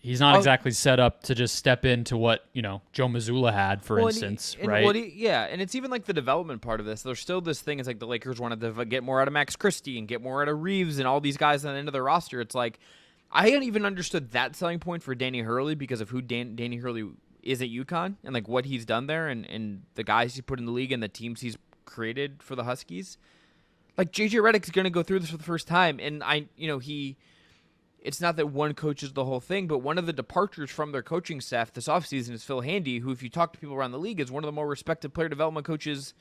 he's not exactly set up to just step into what, Joe Mazzulla had, for instance, right? And it's even like the development part of this. There's still this thing. It's like the Lakers wanted to get more out of Max Christie and get more out of Reeves and all these guys on the end of their roster. It's like I hadn't even understood that selling point for Danny Hurley because of who Danny Hurley is at UConn and like what he's done there and the guys he's put in the league and the teams he's created for the Huskies. Like JJ Redick is going to go through this for the first time, and it's not that one coaches the whole thing, but one of the departures from their coaching staff this offseason is Phil Handy, who, if you talk to people around the league, is one of the more respected player development coaches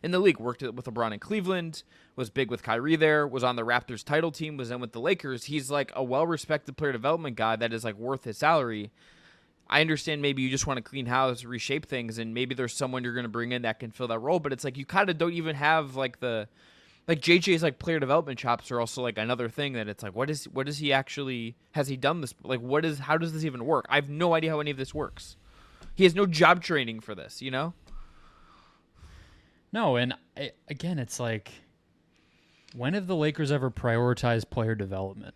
in the league. Worked with LeBron in Cleveland, was big with Kyrie there, was on the Raptors title team, was then with the Lakers. He's like a well-respected player development guy that is like worth his salary. I understand maybe you just want to clean house, reshape things, and maybe there's someone you're going to bring in that can fill that role, but it's like you kind of don't even have like JJ's like player development chops are also like another thing that it's like, what is he actually, has he done this? Like how does this even work? I have no idea how any of this works. He has no job training for this, No, and again, it's like, when have the Lakers ever prioritized player development?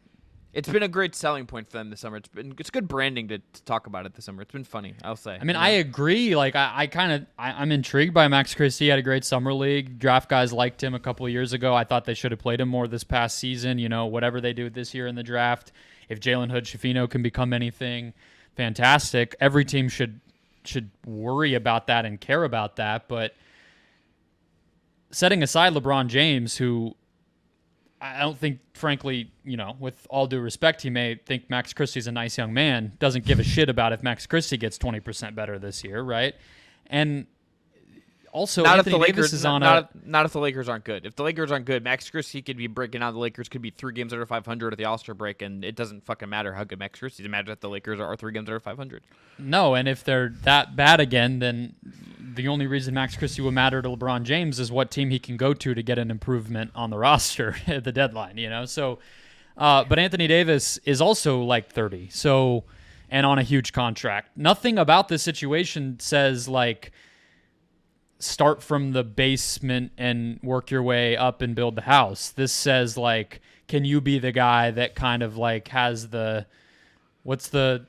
It's been a great selling point for them this summer. It's good branding to talk about it this summer. It's been funny, I'll say. I mean, I agree. Like, I'm intrigued by Max Christie. He had a great summer league. Draft guys liked him a couple of years ago. I thought they should have played him more this past season. Whatever they do this year in the draft, if Jalen Hood-Schifino can become anything, fantastic. Every team should worry about that and care about that. But setting aside LeBron James, who I don't think, frankly, with all due respect, he may think Max Christie's a nice young man, doesn't give a shit about if Max Christie gets 20% better this year, right? And also, not Anthony if the Davis Lakers is on not if the Lakers aren't good. If the Lakers aren't good, Max Christie could be breaking out. The Lakers could be 3 games under 500 at the All-Star break, and it doesn't fucking matter how good Max Christie is. Imagine if the Lakers are 3 games under 500. No, and if they're that bad again, then the only reason Max Christie will matter to LeBron James is what team he can go to get an improvement on the roster at the deadline, So, but Anthony Davis is also like 30, and on a huge contract. Nothing about this situation says like start from the basement and work your way up and build the house. This says like, can you be the guy that kind of like has what's the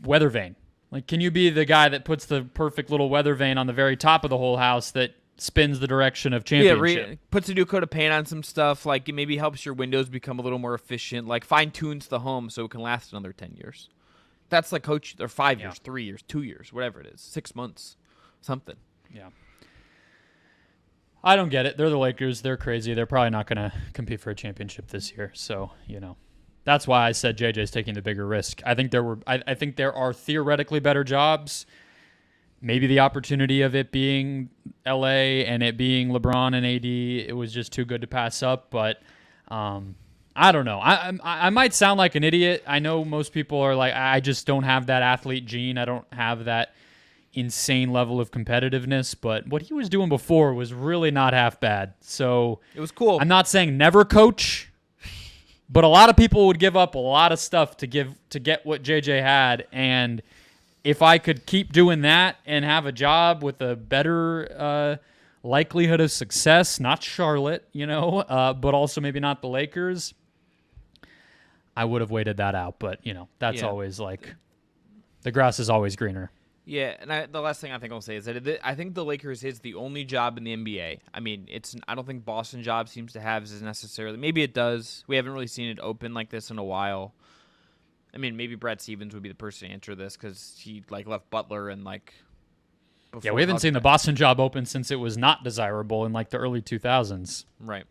weather vane? Like, can you be the guy that puts the perfect little weather vane on the very top of the whole house that spins the direction of championship? Yeah, puts a new coat of paint on some stuff. Like, it maybe helps your windows become a little more efficient. Like, fine-tunes the home so it can last another 10 years. That's like coach, or 5 years, 3 years, 2 years, whatever it is, 6 months, something. Yeah. I don't get it. They're the Lakers. They're crazy. They're probably not going to compete for a championship this year. So, that's why I said JJ's taking the bigger risk. I think there are theoretically better jobs. Maybe the opportunity of it being LA and it being LeBron and AD, it was just too good to pass up. But I don't know. I might sound like an idiot. I know most people are like, I just don't have that athlete gene. I don't have that insane level of competitiveness. But what he was doing before was really not half bad. So it was cool. I'm not saying never coach. But a lot of people would give up a lot of stuff to get what JJ had, and if I could keep doing that and have a job with a better likelihood of success, not Charlotte, but also maybe not the Lakers, I would have waited that out. But that's always like the grass is always greener. Yeah, and the last thing I think I'll say is that I think the Lakers is the only job in the NBA. I mean, I don't think Boston job seems to have as necessarily. Maybe it does. We haven't really seen it open like this in a while. I mean, maybe Brad Stevens would be the person to answer this because he like left Butler and like. Yeah, we haven't seen the Boston job open since it was not desirable in like the early 2000s. Right.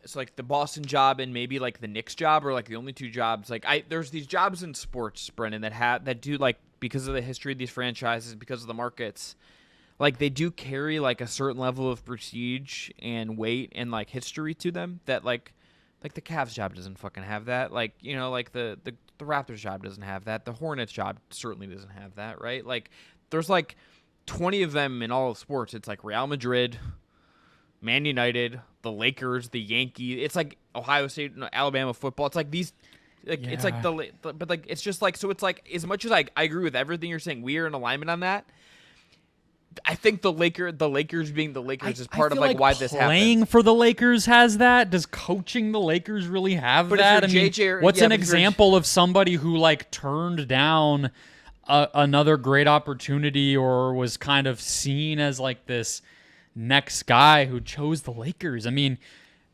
It's like the Boston job and maybe like the Knicks job are like the only 2 jobs. Like there's these jobs in sports, Brendon, that do like, because of the history of these franchises, because of the markets, like they do carry like a certain level of prestige and weight and like history to them that like the Cavs job doesn't fucking have that. Like, like the Raptors job doesn't have that. The Hornets job certainly doesn't have that, right? Like there's like 20 of them in all of sports. It's like Real Madrid, Man United, the Lakers, the Yankees. It's like Ohio State, Alabama football. It's like these. Like, yeah. It's like but like it's just like, so it's like, as much as I agree with everything you're saying, we are in alignment on that. I think the Lakers being the Lakers is part of feel why this happens. Playing for the Lakers has that. Does coaching the Lakers really have that? I mean, what's an example of somebody who turned down another great opportunity or was kind of seen as this next guy who chose the Lakers? I mean,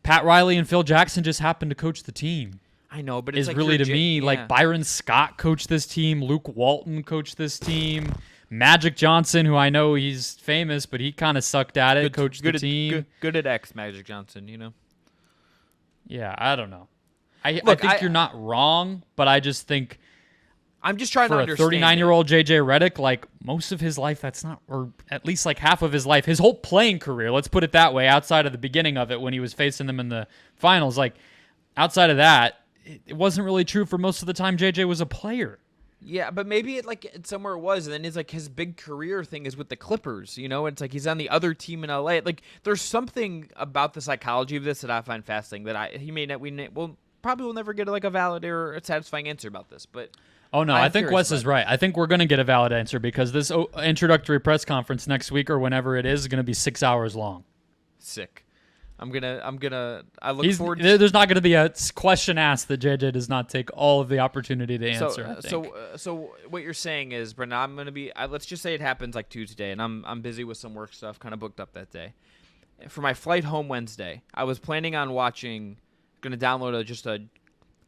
Pat Riley and Phil Jackson just happened to coach the team. I know, but it's really to me Byron Scott coached this team, Luke Walton coached this team. Magic Johnson, who I know he's famous, but he kind of sucked at it, coached the team. Good at X, Magic Johnson, Yeah, I don't know. I think you're not wrong, but I just think I'm just trying to understand. For a 39-year-old JJ Redick, most of his life, that's not, or at least half of his life, his whole playing career, let's put it that way, outside of the beginning of it when he was facing them in the finals, outside of that, it wasn't really true for most of the time JJ was a player. Yeah, but maybe it somewhere it was, and then his big career thing is with the Clippers. It's he's on the other team in LA. There's something about the psychology of this that I find fascinating. That we probably will never get a valid or a satisfying answer about this. But oh no, I think Wes is right. I think we're going to get a valid answer because this introductory press conference next week or whenever it is going to be 6 hours long. Sick. I look forward to... There's not going to be a question asked that JJ does not take all of the opportunity to answer. So what you're saying is, Brendon, I'm going to be... let's just say it happens Tuesday, and I'm busy with some work stuff, kind of booked up that day. For my flight home Wednesday, I was planning on going to download just a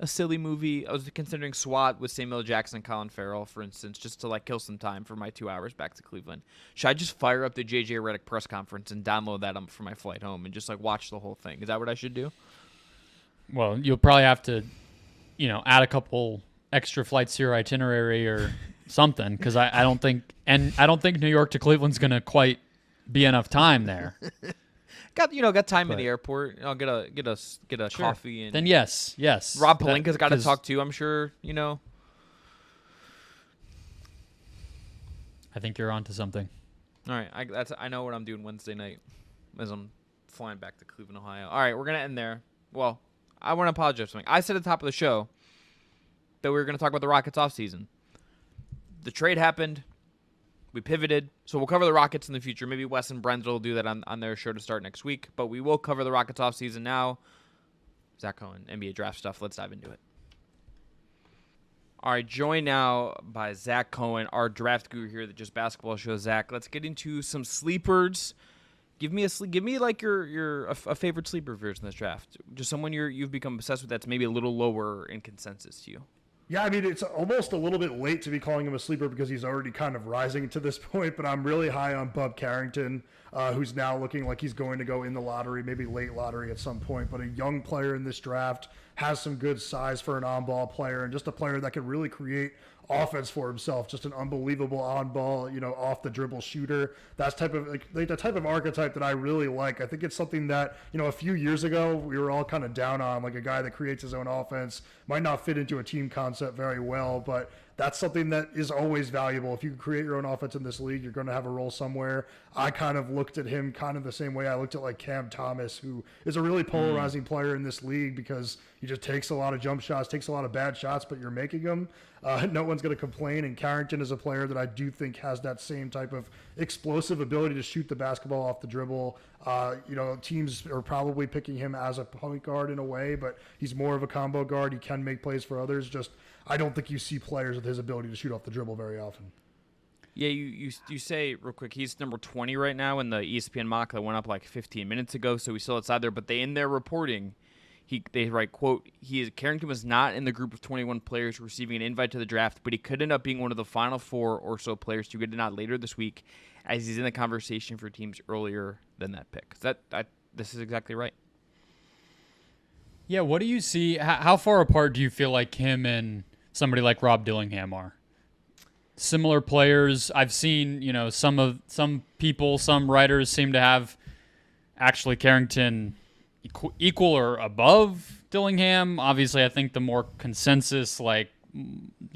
silly movie. I was considering SWAT with Samuel Jackson and Colin Farrell, for instance, just to kill some time for my 2 hours back to Cleveland. Should I just fire up the JJ Redick press conference and download that for my flight home and just watch the whole thing? Is that what I should do? Well, you'll probably have to, add a couple extra flights to your itinerary or something, because I don't think New York to Cleveland's going to quite be enough time there. Got time in the airport. I'll get a sure. Coffee and then yes. Rob Pelinka's got to talk to. I'm sure. I think you're onto something. All right, I know what I'm doing Wednesday night as I'm flying back to Cleveland, Ohio. All right, we're gonna end there. Well, I want to apologize for something. I said at the top of the show that we were gonna talk about the Rockets offseason. The trade happened. We pivoted, so we'll cover the Rockets in the future. Maybe Wes and Brendon will do that on their show to start next week, but we will cover the Rockets offseason now. Zach Cohen, NBA draft stuff. Let's dive into it. All right, joined now by Zach Cohen, our draft guru here at the Just Basketball Show. Zach, let's get into some sleepers. Give me your favorite sleeper of yours in this draft. Just someone you've become obsessed with that's maybe a little lower in consensus to you. Yeah, I mean, it's almost a little bit late to be calling him a sleeper because he's already kind of rising to this point, but I'm really high on Bub Carrington, who's now looking like he's going to go in the lottery, maybe late lottery at some point, but a young player in this draft, has some good size for an on-ball player, and just a player that can really create offense for himself. Just an unbelievable on-ball, off the dribble shooter. That's the type of archetype that I really like. I think it's something that, a few years ago we were all kind of down on, a guy that creates his own offense, might not fit into a team concept very well, but that's something that is always valuable. If you can create your own offense in this league, you're going to have a role somewhere. I kind of looked at him kind of the same way I looked at Cam Thomas, who is a really polarizing player in this league because he just takes a lot of jump shots, takes a lot of bad shots, but you're making them. No one's going to complain. And Carrington is a player that I do think has that same type of explosive ability to shoot the basketball off the dribble. Teams are probably picking him as a point guard in a way, but he's more of a combo guard. He can make plays for others. I don't think you see players with his ability to shoot off the dribble very often. Yeah, you say real quick, he's number 20 right now in the ESPN mock that went up 15 minutes ago, so he's still outside there. But in their reporting, they write, quote, Carrington was not in the group of 21 players receiving an invite to the draft, but he could end up being one of the final 4 or so players to get it out later this week, as he's in the conversation for teams earlier than that pick. This is exactly right. Yeah, what do you see? How far apart do you feel like him and somebody like Rob Dillingham are? Similar players. I've seen, some people, some writers seem to have actually Carrington equal or above Dillingham. Obviously, I think the more consensus,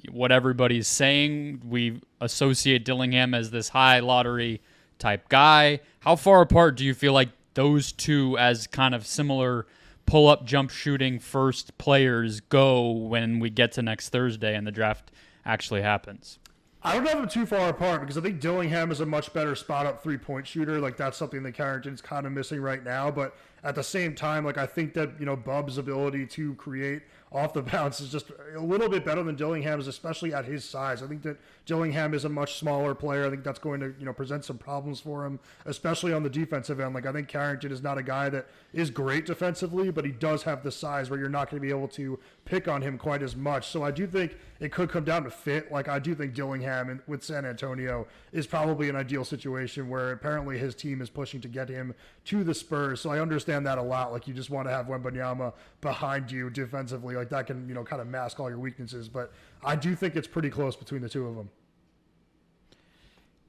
what everybody's saying, we associate Dillingham as this high lottery type guy. How far apart do you feel like those two as kind of similar pull-up jump shooting first players go when we get to next Thursday and the draft actually happens? I don't have them too far apart because I think Dillingham is a much better spot-up three-point shooter. Like, that's something that Carrington's kind of missing right now. But at the same time, like, I think that, Bub's ability to create off the bounce is just a little bit better than Dillingham's, especially at his size. I think that Dillingham is a much smaller player. I think that's going to, present some problems for him, especially on the defensive end. Like, I think Carrington is not a guy that is great defensively, but he does have the size where you're not going to be able to pick on him quite as much. So I do think it could come down to fit. Like, I do think Dillingham with San Antonio is probably an ideal situation where apparently his team is pushing to get him to the Spurs. So I understand that a lot. Like, you just want to have Wembanyama behind you defensively. Like, that can, kind of mask all your weaknesses. But I do think it's pretty close between the two of them.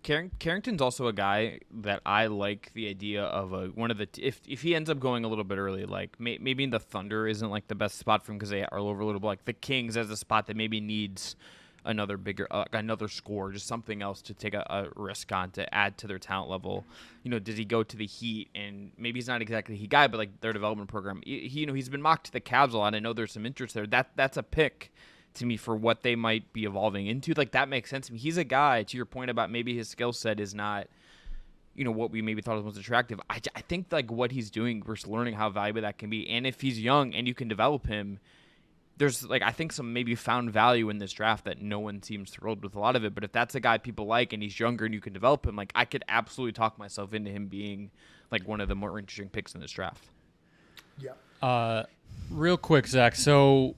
Carrington's also a guy that I like the idea of one of the if he ends up going a little bit early, like maybe the Thunder isn't like the best spot for him because they are over a little bit, like the Kings as a spot that maybe needs another bigger another score, just something else to take a risk on to add to their talent level. Does he go to the Heat? And maybe he's not exactly the Heat guy, but like their development program, he's been mocked to the Cavs a lot. I know there's some interest there. That's a pick to me for what they might be evolving into. Like, that makes sense to me. He's a guy, to your point about maybe his skill set is not, what we maybe thought was most attractive. I think, like, what he's doing, we're learning how valuable that can be. And if he's young and you can develop him, there's, like, I think some maybe found value in this draft that no one seems thrilled with a lot of it. But if that's a guy people like and he's younger and you can develop him, like, I could absolutely talk myself into him being, like, one of the more interesting picks in this draft. Yeah. Real quick, Zach. So,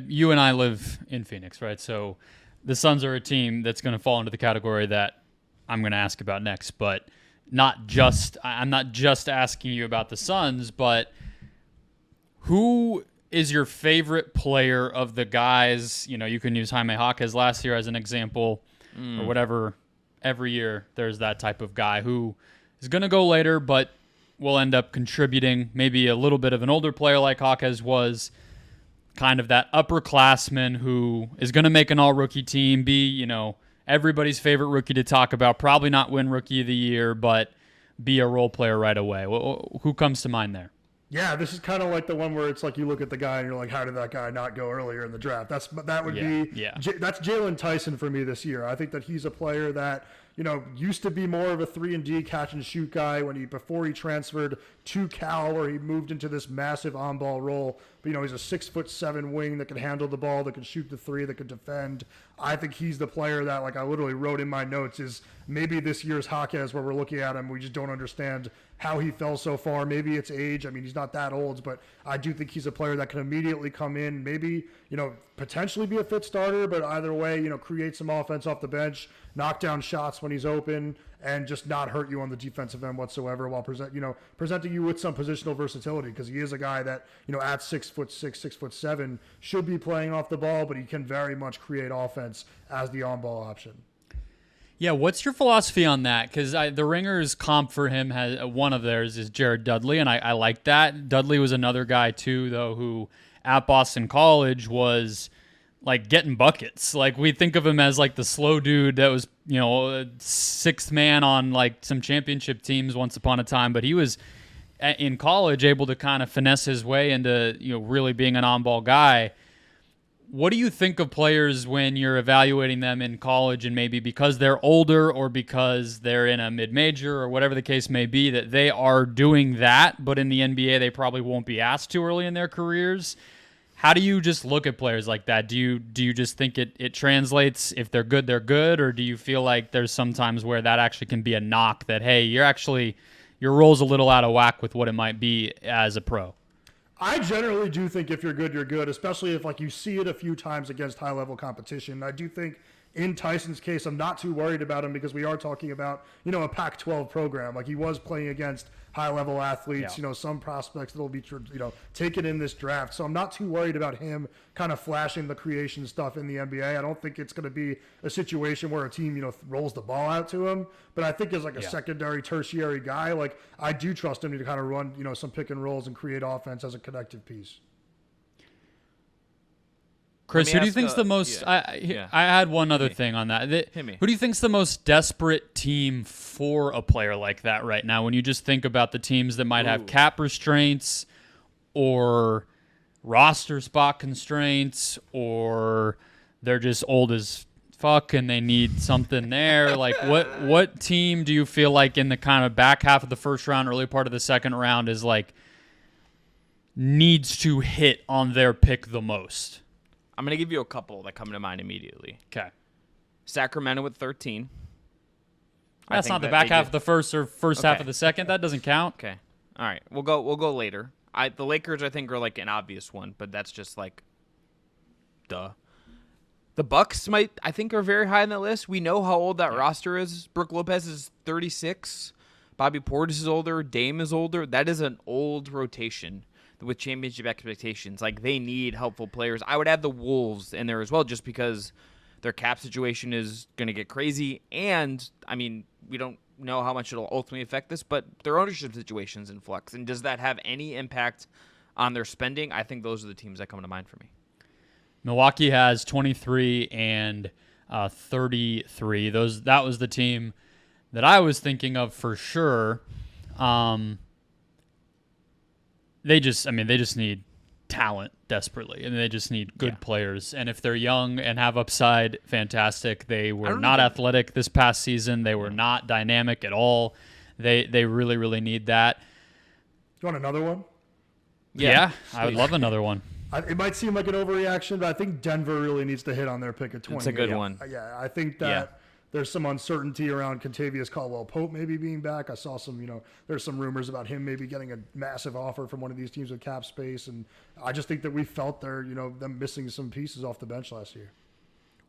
you and I live in Phoenix, right? So the Suns are a team that's going to fall into the category that I'm going to ask about next, but I'm not just asking you about the Suns, but who is your favorite player of the guys? You can use Jaime Jaquez last year as an example or whatever. Every year there's that type of guy who is going to go later, but will end up contributing. Maybe a little bit of an older player like Jaquez was, kind of that upperclassman who is going to make an all-rookie team, be, everybody's favorite rookie to talk about, probably not win Rookie of the Year, but be a role player right away. Who comes to mind there? Yeah, this is kind of like the one where it's like you look at the guy and you're like, how did that guy not go earlier in the draft? That's Jalen Tyson for me this year. I think that he's a player that, used to be more of a 3-and-D catch and shoot guy before he transferred to Cal, where he moved into this massive on-ball role. But, he's a 6'7" wing that can handle the ball, that can shoot the three, that can defend. I think he's the player that, like I literally wrote in my notes, is maybe this year's Jaquez, where we're looking at him, we just don't understand how he fell so far. Maybe it's age. I mean, he's not that old, but I do think he's a player that can immediately come in, maybe, potentially be a fit starter, but either way, create some offense off the bench, knock down shots when he's open, and just not hurt you on the defensive end whatsoever, while presenting you with some positional versatility, because he is a guy that, at 6'6", 6'7", should be playing off the ball, but he can very much create offense as the on-ball option. Yeah, what's your philosophy on that? Because the Ringers comp for him, has one of theirs is Jared Dudley, and I like that. Dudley was another guy, too, though, who at Boston College was like getting buckets. Like, we think of him as like the slow dude that was, sixth man on like some championship teams once upon a time, but he was in college able to kind of finesse his way into, really being an on-ball guy. What do you think of players when you're evaluating them in college, and maybe because they're older or because they're in a mid-major or whatever the case may be, that they are doing that, but in the NBA they probably won't be asked to early in their careers? How do you just look at players like that? Do you just think it translates? If they're good, they're good? Or do you feel like there's sometimes where that actually can be a knock that, hey, your role's a little out of whack with what it might be as a pro? I generally do think if you're good, you're good, especially if you see it a few times against high-level competition. I do think in Tyson's case, I'm not too worried about him because we are talking about, a Pac-12 program. Like, he was playing against high-level athletes, some prospects that'll be, taken in this draft. So I'm not too worried about him kind of flashing the creation stuff in the NBA. I don't think it's going to be a situation where a team, rolls the ball out to him. But I think as a secondary, tertiary guy, I do trust him to kind of run, some pick and rolls and create offense as a connective piece. Chris, who do you think's the most? I had one other thing on that. Who do you think's the most desperate team for a player like that right now? When you just think about the teams that might have cap restraints, or roster spot constraints, or they're just old as fuck and they need something there. Like what team do you feel like in the kind of back half of the first round, early part of the second round is like needs to hit on their pick the most? I'm going to give you a couple that come to mind immediately. Okay. Sacramento with 13. That's not the back half of the first or first half of the second. That doesn't count. Okay. All right. We'll go later. The Lakers, I think, are like an obvious one, but that's just like, duh. The Bucks I think, are very high on that list. We know how old that roster is. Brook Lopez is 36. Bobby Portis is older. Dame is older. That is an old rotation with championship expectations. Like, they need helpful players. I would add the Wolves in there as well, just because their cap situation is going to get crazy. And, I mean, we don't know how much it'll ultimately affect this, but their ownership situation's in flux. And does that have any impact on their spending? I think those are the teams that come to mind for me. Milwaukee has 23 and 33. That was the team that I was thinking of for sure. They just need talent desperately, and they just need good players. And if they're young and have upside, fantastic. They were not athletic this past season. They were not dynamic at all. They really, really need that. You want another one? Yeah, I would love another one. It might seem like an overreaction, but I think Denver really needs to hit on their pick at 20. It's a good one. Yeah, I think that there's some uncertainty around Contavious Caldwell-Pope maybe being back. I saw some, there's some rumors about him maybe getting a massive offer from one of these teams with cap space, and I just think that we felt them missing some pieces off the bench last year.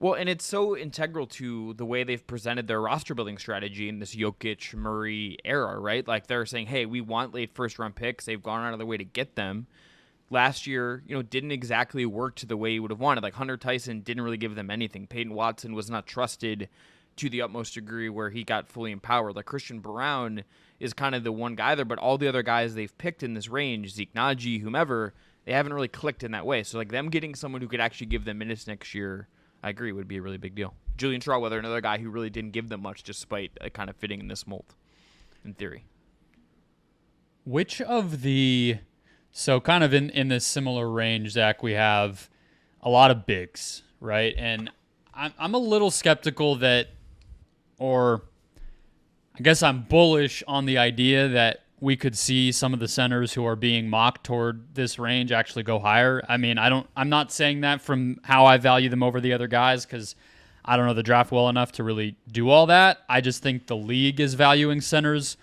Well, and it's so integral to the way they've presented their roster building strategy in this Jokic Murray era, right? Like, they're saying, hey, we want late first round picks. They've gone out of their way to get them. Last year, didn't exactly work to the way you would have wanted. Like, Hunter Tyson didn't really give them anything. Peyton Watson was not trusted to the utmost degree where he got fully empowered. Like, Christian Brown is kind of the one guy there, but all the other guys they've picked in this range, Zeke Naji, whomever, they haven't really clicked in that way. So, like, them getting someone who could actually give them minutes next year, I agree, would be a really big deal. Julian Strawweather, another guy who really didn't give them much despite kind of fitting in this mold, in theory. Which of the... So kind of in this similar range, Zach, we have a lot of bigs, right? And I'm a little skeptical that, or I guess I'm bullish on the idea that we could see some of the centers who are being mocked toward this range actually go higher. I mean, I'm not saying that from how I value them over the other guys, because I don't know the draft well enough to really do all that. I just think the league is valuing centers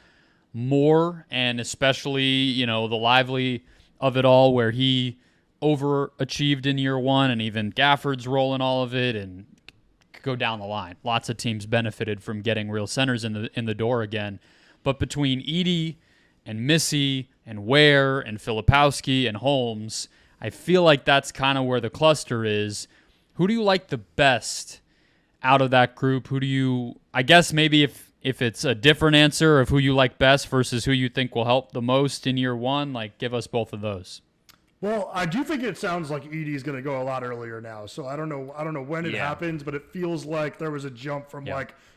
more, and especially, the Lively of it all, where he overachieved in year one, and even Gafford's role in all of it, and go down the line. Lots of teams benefited from getting real centers in the door again. But between Edey and Missy and Ware and Filipowski and Holmes, I feel like that's kind of where the cluster is. Who do you like the best out of that group? Who do you, I guess maybe if it's a different answer of who you like best versus who you think will help the most in year one, like, give us both of those. Well, I do think it sounds like Edey's going to go a lot earlier now. So I don't know when it happens, but it feels like there was a jump from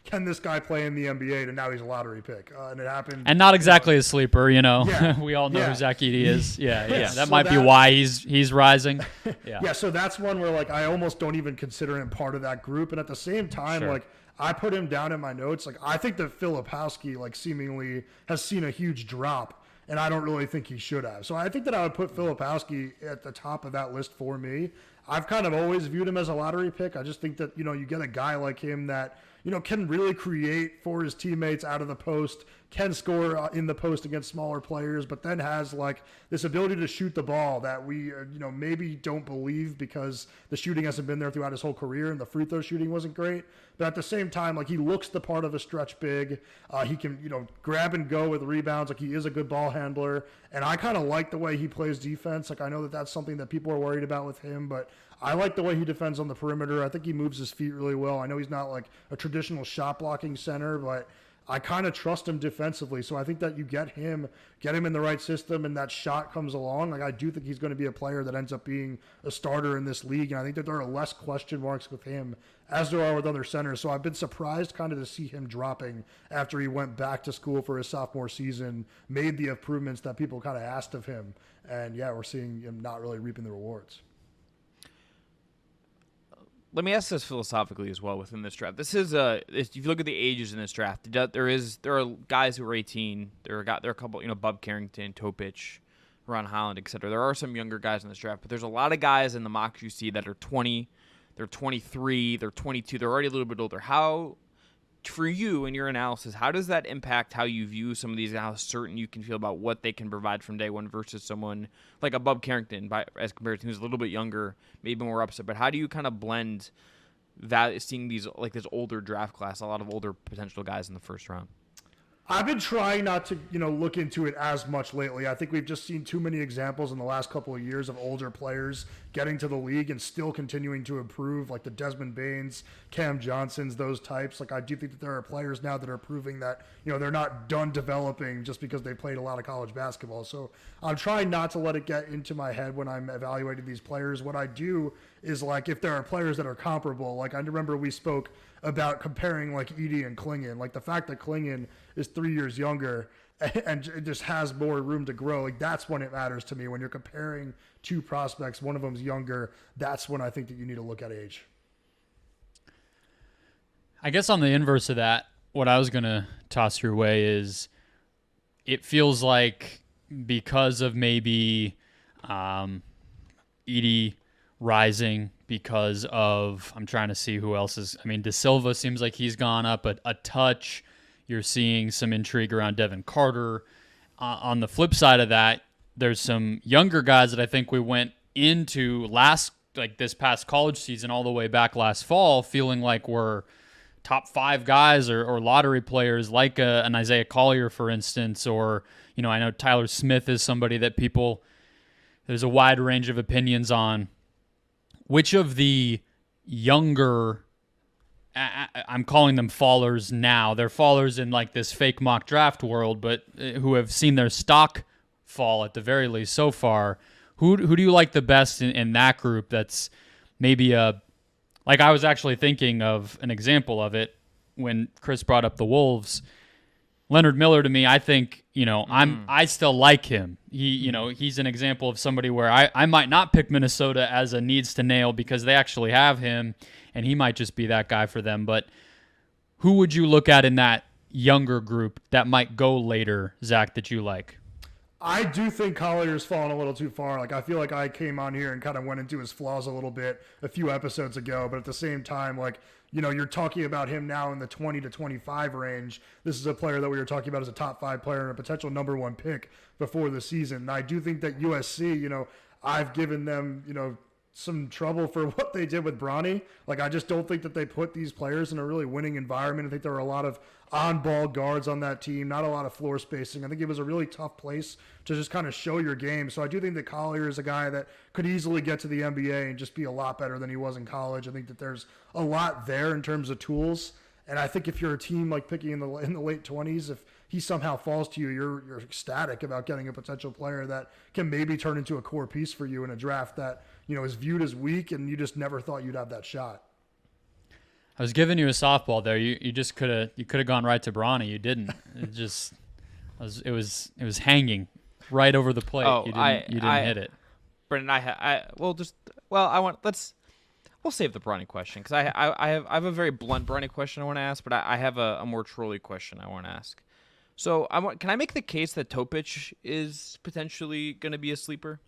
can this guy play in the NBA to now he's a lottery pick, and it happened. And not exactly a sleeper, Yeah. We all know who Zach Edey is. Yeah. That might be why he's rising. Yeah. So that's one where I almost don't even consider him part of that group, and at the same time, I put him down in my notes. I think that Filipowski seemingly has seen a huge drop, and I don't really think he should have. So I think that I would put Filipowski at the top of that list for me. I've kind of always viewed him as a lottery pick. I just think that, you get a guy like him that, can really create for his teammates out of the post, can score in the post against smaller players, but then has this ability to shoot the ball that we, maybe don't believe because the shooting hasn't been there throughout his whole career and the free throw shooting wasn't great. But at the same time, he looks the part of a stretch big. He can, grab and go with rebounds. He is a good ball handler. And I kind of like the way he plays defense. I know that that's something that people are worried about with him, but I like the way he defends on the perimeter. I think he moves his feet really well. I know he's not a traditional shot blocking center, but I kind of trust him defensively. So I think that you get him in the right system, and that shot comes along. I do think he's going to be a player that ends up being a starter in this league. And I think that there are less question marks with him as there are with other centers. So I've been surprised kind of to see him dropping after he went back to school for his sophomore season, made the improvements that people kind of asked of him. And we're seeing him not really reaping the rewards. let me ask this philosophically as well within this draft. This is if you look at the ages in this draft, there are guys who are 18. There are a couple, Bub Carrington, Topic, Ron Holland, etc. There are some younger guys in this draft, but there's a lot of guys in the mocks you see that are 20, they're 23, they're 22, they're already a little bit older. How, for you in your analysis, how does that impact how you view some of these, how certain you can feel about what they can provide from day one versus someone like a Bub Carrington, as compared to who's a little bit younger, maybe more upset? But how do you kind of blend that, seeing these, like this older draft class, a lot of older potential guys in the first round? I've been trying not to, look into it as much lately. I think we've just seen too many examples in the last couple of years of older players getting to the league and still continuing to improve, like the Desmond Baines, Cam Johnsons, those types. Like, I do think that there are players now that are proving that, they're not done developing just because they played a lot of college basketball. So I'm trying not to let it get into my head when I'm evaluating these players. What I do is, like, if there are players that are comparable, like I remember we spoke about comparing like Edey and Klingon, like the fact that Klingon is 3 years younger and it just has more room to grow. Like, that's when it matters to me. When you're comparing two prospects, one of them's younger, that's when I think that you need to look at age. I guess on the inverse of that, what I was going to toss your way is it feels like because of maybe Edey rising, because of, I'm trying to see who else is, De Silva seems like he's gone up a touch. You're seeing some intrigue around Devin Carter. On the flip side of that, there's some younger guys that I think we went into this past college season all the way back last fall feeling like we're top 5 guys or lottery players, like an Isaiah Collier, for instance, or, I know Tyler Smith is somebody that there's a wide range of opinions on. Which of the younger, I'm calling them fallers now, they're fallers in like this fake mock draft world, but who have seen their stock fall at the very least so far, who do you like the best in that group? That's maybe like I was actually thinking of an example of it when Chris brought up the Wolves. Leonard Miller, to me, I think, I still like him. He's an example of somebody where I might not pick Minnesota as a needs to nail because they actually have him, and he might just be that guy for them. But who would you look at in that younger group that might go later, Zach, that you like? I do think Collier's fallen a little too far. Like, I feel like I came on here and kind of went into his flaws a little bit a few episodes ago, but at the same time, like, you're talking about him now in the 20 to 25 range. This is a player that we were talking about as a top 5 player and a potential number 1 pick before the season. And I do think that USC, I've given them, some trouble for what they did with Bronny. Like, I just don't think that they put these players in a really winning environment. I think there were a lot of on-ball guards on that team, not a lot of floor spacing. I think it was a really tough place to just kind of show your game. So I do think that Collier is a guy that could easily get to the NBA and just be a lot better than he was in college. I think that there's a lot there in terms of tools. And I think if you're a team like picking in the late 20s, if he somehow falls to you, you're ecstatic about getting a potential player that can maybe turn into a core piece for you in a draft that, is viewed as weak and you just never thought you'd have that shot. I was giving you a softball there. You just could have gone right to Bronny. You didn't. It was hanging right over the plate. Oh, you didn't hit it. Brendon, we'll save the Bronny question because I have a very blunt Bronny question I want to ask, but I have a more trolly question I want to ask. So can I make the case that Topic is potentially going to be a sleeper?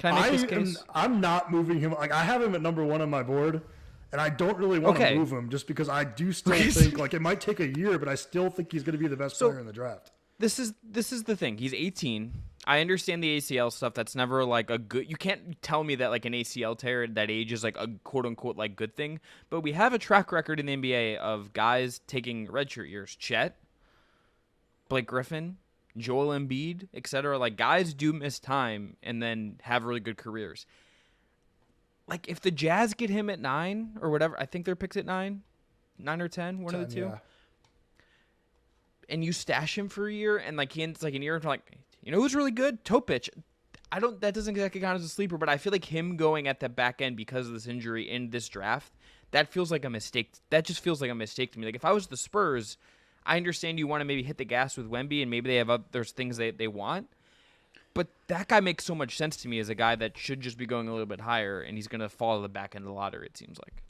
Can I make this case? I'm not moving him. Like, I have him at number 1 on my board, and I don't really want to move him just because I do still think, like, it might take a year, but I still think he's going to be the best player in the draft. This is the thing. He's 18. I understand the ACL stuff. That's never like a good. You can't tell me that like an ACL tear at that age is like a quote unquote like good thing. But we have a track record in the NBA of guys taking redshirt years. Chet, Blake Griffin, Joel Embiid, etc. Like, guys do miss time and then have really good careers. Like, if the Jazz get him at 9 or whatever, I think their pick's at 9 or 10, one of the two. Yeah. And you stash him for a year, and like he ends like an year into like, who's really good? Topic. That doesn't exactly count as a sleeper, but I feel like him going at the back end because of this injury in this draft, that feels like a mistake. That just feels like a mistake to me. Like, if I was the Spurs, I understand you want to maybe hit the gas with Wemby, and maybe they have there's things they want. But that guy makes so much sense to me as a guy that should just be going a little bit higher, and he's going to fall to the back end of the lottery, it seems like.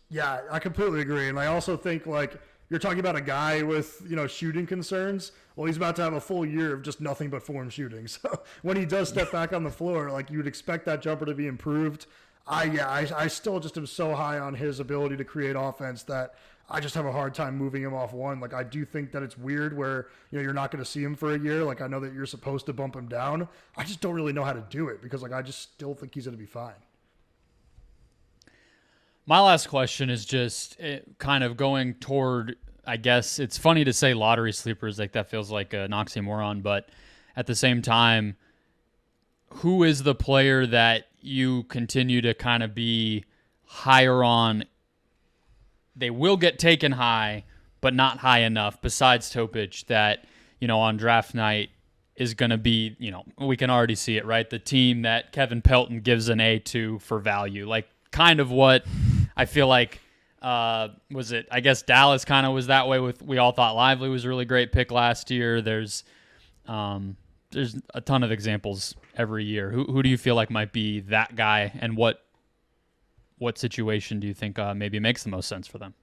Yeah, I completely agree. And I also think, like, you're talking about a guy with, shooting concerns. Well, he's about to have a full year of just nothing but form shooting. So when he does step back on the floor, like, you would expect that jumper to be improved. I still just am so high on his ability to create offense that I just have a hard time moving him off one. Like, I do think that it's weird where, you're not going to see him for a year. Like, I know that you're supposed to bump him down. I just don't really know how to do it because, like, I just still think he's going to be fine. My last question is just kind of going toward, I guess, it's funny to say lottery sleepers, like that feels like an oxymoron, but at the same time, who is the player that you continue to kind of be higher on? They will get taken high, but not high enough, besides Topic, that, on draft night is going to be, we can already see it, right? The team that Kevin Pelton gives an A to for value. Like, kind of what I feel like, was it, I guess Dallas kind of was that way with, we all thought Lively was a really great pick last year. There's a ton of examples every year. Who do you feel like might be that guy, and what situation do you think maybe makes the most sense for them?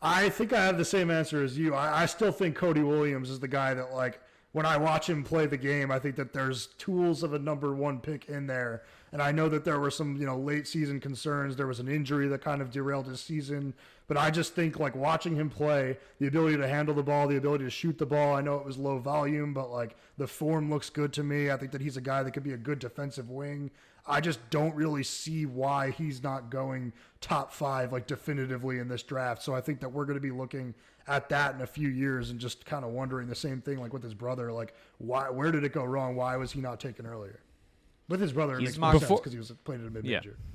I think I have the same answer as you. I still think Cody Williams is the guy that, like, when I watch him play the game, I think that there's tools of a number one pick in there. And I know that there were some, late season concerns. There was an injury that kind of derailed his season. But I just think, like, watching him play, the ability to handle the ball, the ability to shoot the ball. I know it was low volume, but, like, the form looks good to me. I think that he's a guy that could be a good defensive wing. I just don't really see why he's not going top 5, like, definitively in this draft. So I think that we're going to be looking at that in a few years and just kind of wondering the same thing, like with his brother, like, where did it go wrong? Why was he not taken earlier? With his brother, it makes more sense because he was playing at a mid-major. Yeah.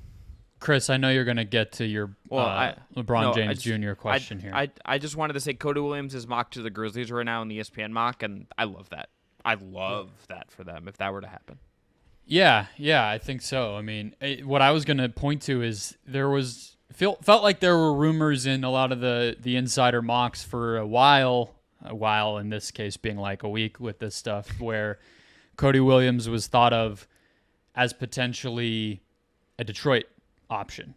Chris, I know you're going to get to your LeBron James Jr. question here. I just wanted to say Cody Williams is mocked to the Grizzlies right now in the ESPN mock, and I love that. I love that for them if that were to happen. Yeah, I think so. I mean, what I was going to point to is felt like there were rumors in a lot of the insider mocks for a while in this case being like a week with this stuff, where Cody Williams was thought of as potentially a Detroit option.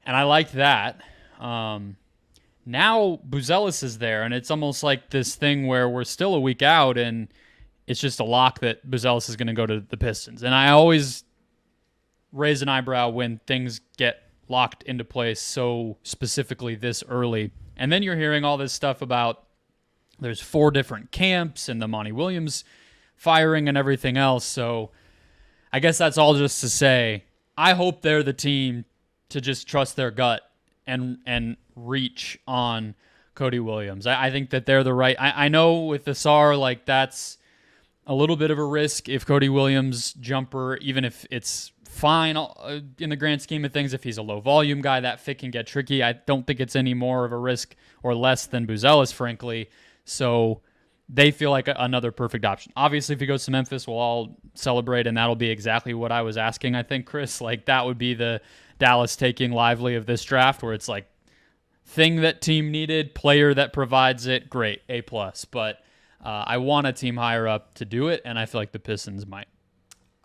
And I liked that. Now Buzelis is there, and it's almost like this thing where we're still a week out, and it's just a lock that Buzelis is going to go to the Pistons. And I always raise an eyebrow when things get locked into place so specifically this early. And then you're hearing all this stuff about there's 4 different camps and the Monty Williams firing and everything else. So I guess that's all just to say, I hope they're the team to just trust their gut and reach on Cody Williams. I think that they're the right. I know with the SAR, like, that's a little bit of a risk if Cody Williams jumper, even if it's fine in the grand scheme of things, if he's a low volume guy, that fit can get tricky. I don't think it's any more of a risk or less than Buzelis, frankly. So they feel like another perfect option. Obviously, if he goes to Memphis, we'll all celebrate, and that'll be exactly what I was asking, I think, Chris. Like, that would be the Dallas taking Lively of this draft, where it's like, thing that team needed, player that provides it, great, A+. But I want a team higher up to do it, and I feel like the Pistons might.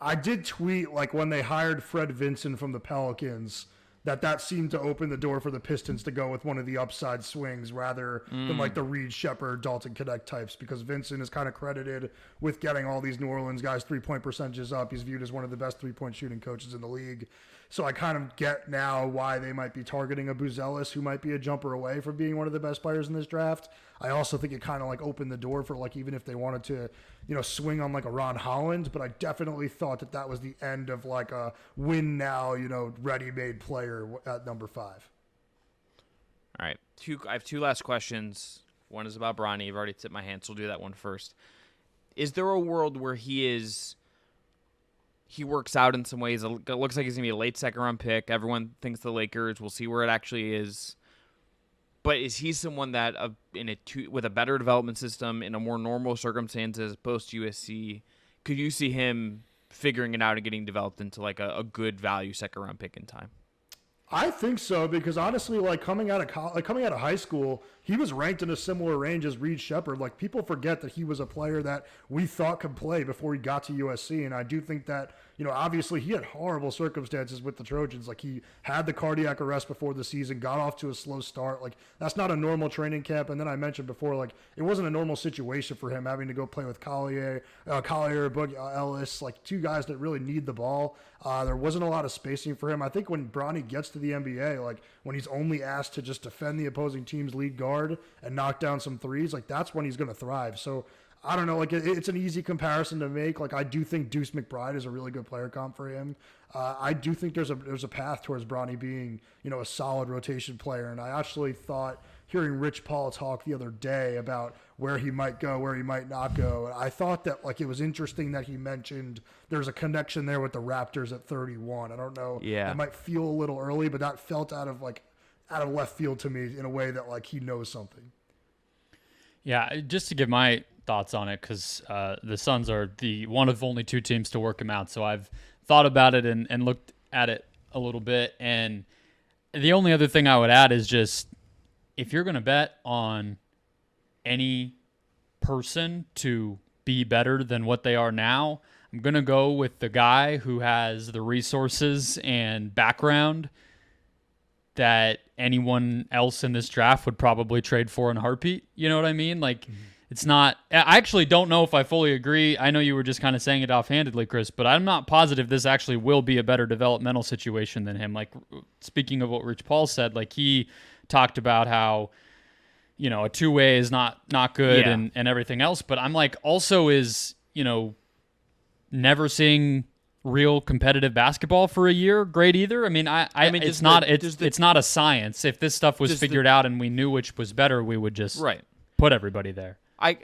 I did tweet, like, when they hired Fred Vinson from the Pelicans, that seemed to open the door for the Pistons to go with one of the upside swings rather than, like, the Reed Shepherd, Dalton Connect types, because Vinson is kind of credited with getting all these New Orleans guys 3-point percentages up. He's viewed as one of the best 3-point shooting coaches in the league. So I kind of get now why they might be targeting a Buzelis, who might be a jumper away from being one of the best players in this draft. I also think it kind of, like, opened the door for, like, even if they wanted to, swing on, like, a Ron Holland, but I definitely thought that was the end of, like, a win now, ready-made player at number 5. All right. I have 2 last questions. One is about Bronny. You've already tipped my hand, so we'll do that one first. Is there a world where he works out in some ways? It looks like he's going to be a late second-round pick. Everyone thinks the Lakers. We'll see where it actually is. But is he someone that, with a better development system, in a more normal circumstances, post-USC, could you see him figuring it out and getting developed into, like, a good value second-round pick in time? I think so, because honestly, like coming out of coming out of high school, he was ranked in a similar range as Reed Shepherd. Like people forget that he was a player that we thought could play before he got to USC, and I do think that, you know, obviously he had horrible circumstances with the Trojans. Like he had the cardiac arrest before the season, got off to a slow start. Like that's not a normal training camp. And then I mentioned before, like it wasn't a normal situation for him having to go play with Collier, Boogie Ellis, like two guys that really need the ball. There wasn't a lot of spacing for him. I think when Bronny gets to the NBA, like when he's only asked to just defend the opposing team's lead guard and knock down some threes, like that's when he's going to thrive. So I don't know, like it's an easy comparison to make. Like I do think Deuce McBride is a really good player comp for him. I do think there's a path towards Bronny being, you know, a solid rotation player. And I actually thought hearing Rich Paul talk the other day about where he might go, where he might not go, I thought that like it was interesting that he mentioned there's a connection there with the Raptors at 31. I don't know. Yeah. It might feel a little early, but that felt out of left field to me in a way that like he knows something. Yeah, just to give my thoughts on it, because the Suns are the one of only two teams to work him out. So I've thought about it and looked at it a little bit. And the only other thing I would add is just if you're going to bet on any person to be better than what they are now, I'm going to go with the guy who has the resources and background that anyone else in this draft would probably trade for in a heartbeat. You know what I mean? Like, it's not... I actually don't know if I fully agree. I know you were just kind of saying it offhandedly, Chris, but I'm not positive this actually will be a better developmental situation than him. Like, speaking of what Rich Paul said, like, he talked about how, you know, a two-way is not good and everything else, but I'm like, also is, you know, never seeing real competitive basketball for a year great either. I mean, I mean, it's not a science. If this stuff was figured out and we knew which was better, we would just put everybody there. I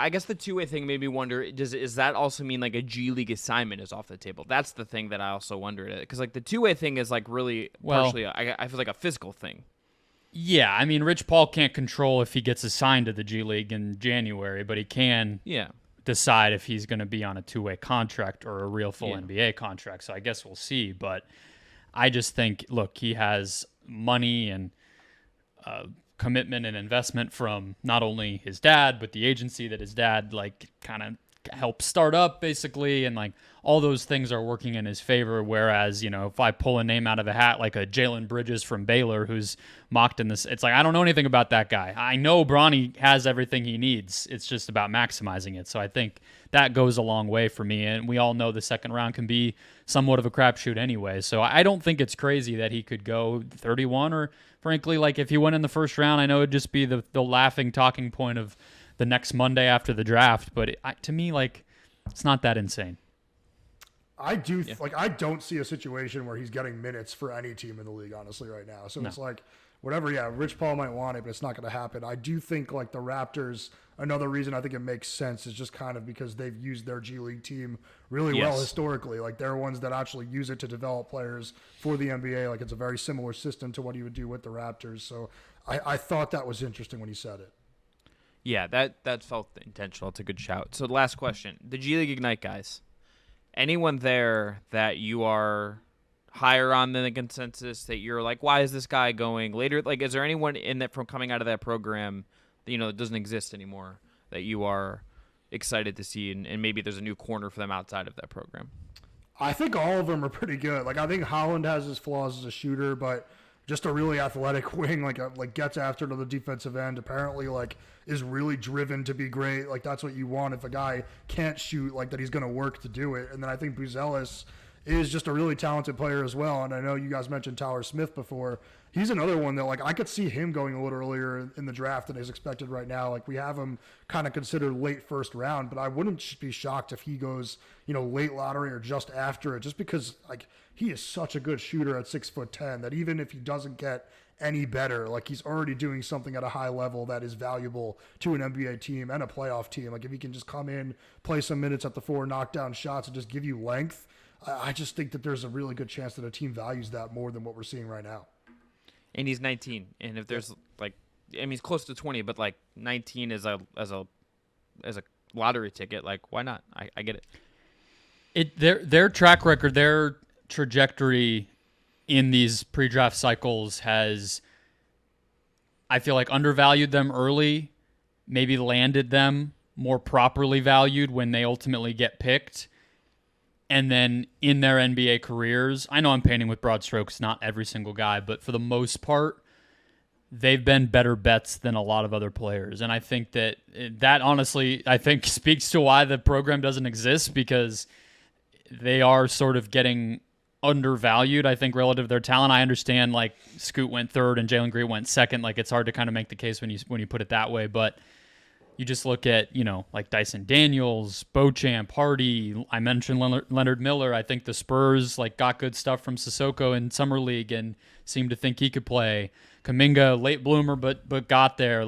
guess the two-way thing made me wonder, does that also mean like a G League assignment is off the table? That's the thing that I also wondered, because like the two-way thing is like really partially I feel like a physical thing. Yeah, I mean, Rich Paul can't control if he gets assigned to the G League in January, but he can decide if he's going to be on a two-way contract or a real full NBA contract. So I guess we'll see. But I just think, look, he has money and commitment and investment from not only his dad, but the agency that his dad like kind of helped start up basically. And like all those things are working in his favor. Whereas, you know, if I pull a name out of a hat, like a Jalen Bridges from Baylor, who's mocked in this, it's like, I don't know anything about that guy. I know Bronny has everything he needs. It's just about maximizing it. So I think that goes a long way for me. And we all know the second round can be somewhat of a crapshoot anyway. So I don't think it's crazy that he could go 31, or frankly, like if he went in the first round, I know it'd just be the laughing talking point of the next Monday after the draft. But to me, like, it's not that insane. I do like I don't see a situation where he's getting minutes for any team in the league, honestly, right now. So it's like whatever. Yeah, Rich Paul might want it, but it's not going to happen. I do think like the Raptors. Another reason I think it makes sense is just kind of because they've used their G League team really well historically. Like they're ones that actually use it to develop players for the NBA. Like it's a very similar system to what you would do with the Raptors. So I thought that was interesting when he said it. Yeah, that felt intentional. It's a good shout. So the last question, the G League Ignite guys. Anyone there that you are higher on than the consensus that you're like, why is this guy going later? Like, is there anyone in that from coming out of that program that, you know, that doesn't exist anymore that you are excited to see, and maybe there's a new corner for them outside of that program? I think all of them are pretty good. Like I think Holland has his flaws as a shooter, but just a really athletic wing, like gets after to the defensive end. Apparently, like is really driven to be great. Like that's what you want if a guy can't shoot, like that he's going to work to do it. And then I think Buzelis is just a really talented player as well. And I know you guys mentioned Tyler Smith before. He's another one that like I could see him going a little earlier in the draft than is expected right now. Like we have him kind of considered late first round, but I wouldn't be shocked if he goes, you know, late lottery or just after it, just because like he is such a good shooter at 6'10" that even if he doesn't get any better, like he's already doing something at a high level that is valuable to an NBA team and a playoff team. Like if he can just come in, play some minutes at the four, knock down shots, and just give you length, I just think that there's a really good chance that a team values that more than what we're seeing right now. And he's 19, and if there's like, I mean, he's close to 20, but like 19 as a lottery ticket, like why not? I get it. Their track record, their trajectory in these pre-draft cycles has, I feel like, undervalued them early, maybe landed them more properly valued when they ultimately get picked. And then in their NBA careers, I know I'm painting with broad strokes, not every single guy, but for the most part, they've been better bets than a lot of other players. And I think that honestly, I think speaks to why the program doesn't exist, because they are sort of getting undervalued, I think, relative to their talent. I understand, like, Scoot went third and Jalen Green went second. Like, it's hard to kind of make the case when you put it that way, but you just look at, like Dyson Daniels, Beauchamp, Hardy. I mentioned Leonard Miller. I think the Spurs got good stuff from Sissoko in Summer League and seemed to think he could play. Kuminga, late bloomer, but got there.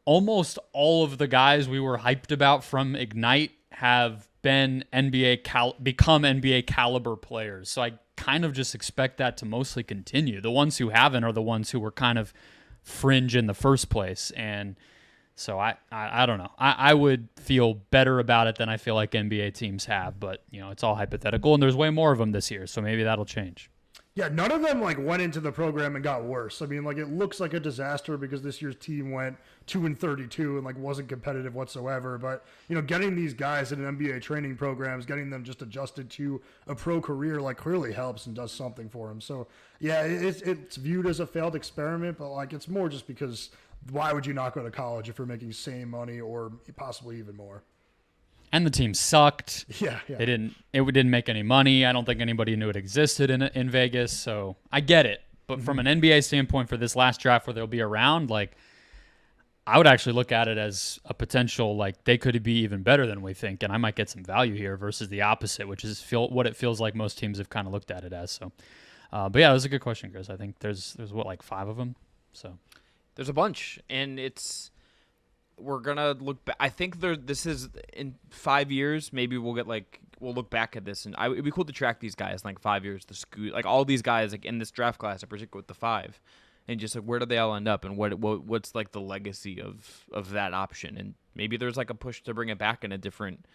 Almost all of the guys we were hyped about from Ignite have been become NBA caliber players. So I kind of just expect that to mostly continue. The ones who haven't are the ones who were kind of fringe in the first place. And so I don't know. I would feel better about it than I feel like NBA teams have, but it's all hypothetical, and there's way more of them this year, so maybe that'll change. Yeah, none of them went into the program and got worse. I mean, it looks like a disaster because this year's team went 2-32 and wasn't competitive whatsoever. But getting these guys in an NBA training programs, getting them just adjusted to a pro career, clearly helps and does something for them. So yeah, it's viewed as a failed experiment, but it's more just because why would you not go to college if you're making same money or possibly even more? And the team sucked. Yeah. It didn't make any money. I don't think anybody knew it existed in Vegas. So I get it. But from an NBA standpoint, for this last draft where they'll be around, I would actually look at it as a potential, they could be even better than we think, and I might get some value here versus the opposite, which is what it feels like most teams have kind of looked at it as. So, but yeah, that was a good question, Chris. I think there's what, 5 of them. So there's a bunch, and we're gonna look back. I think this is in 5 years. Maybe we'll look back at this, and it'd be cool to track these guys in 5 years. The Scoot, all these guys in this draft class, in particular with the 5, and just where do they all end up, and what's the legacy of that option, and maybe there's a push to bring it back in a different,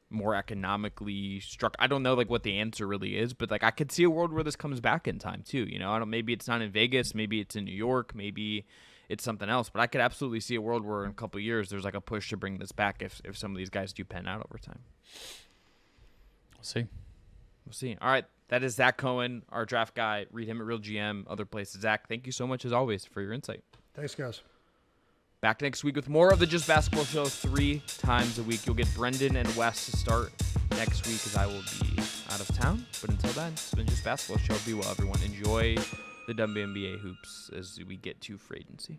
more economically struck. I don't know what the answer really is, but I could see a world where this comes back in time too. Maybe it's not in Vegas, maybe it's in New York, maybe it's something else, but I could absolutely see a world where in a couple of years there's a push to bring this back if some of these guys do pan out over time. We'll see. All right, that is Zach Cohen, our draft guy. Read him at RealGM, other places. Zach, thank you so much as always for your insight. Thanks, guys. Back next week with more of the Just Basketball Show 3 times a week. You'll get Brendon and Wes to start next week as I will be out of town. But until then, it's been Just Basketball Show. Be well, everyone. Enjoy the WNBA hoops as we get to free agency.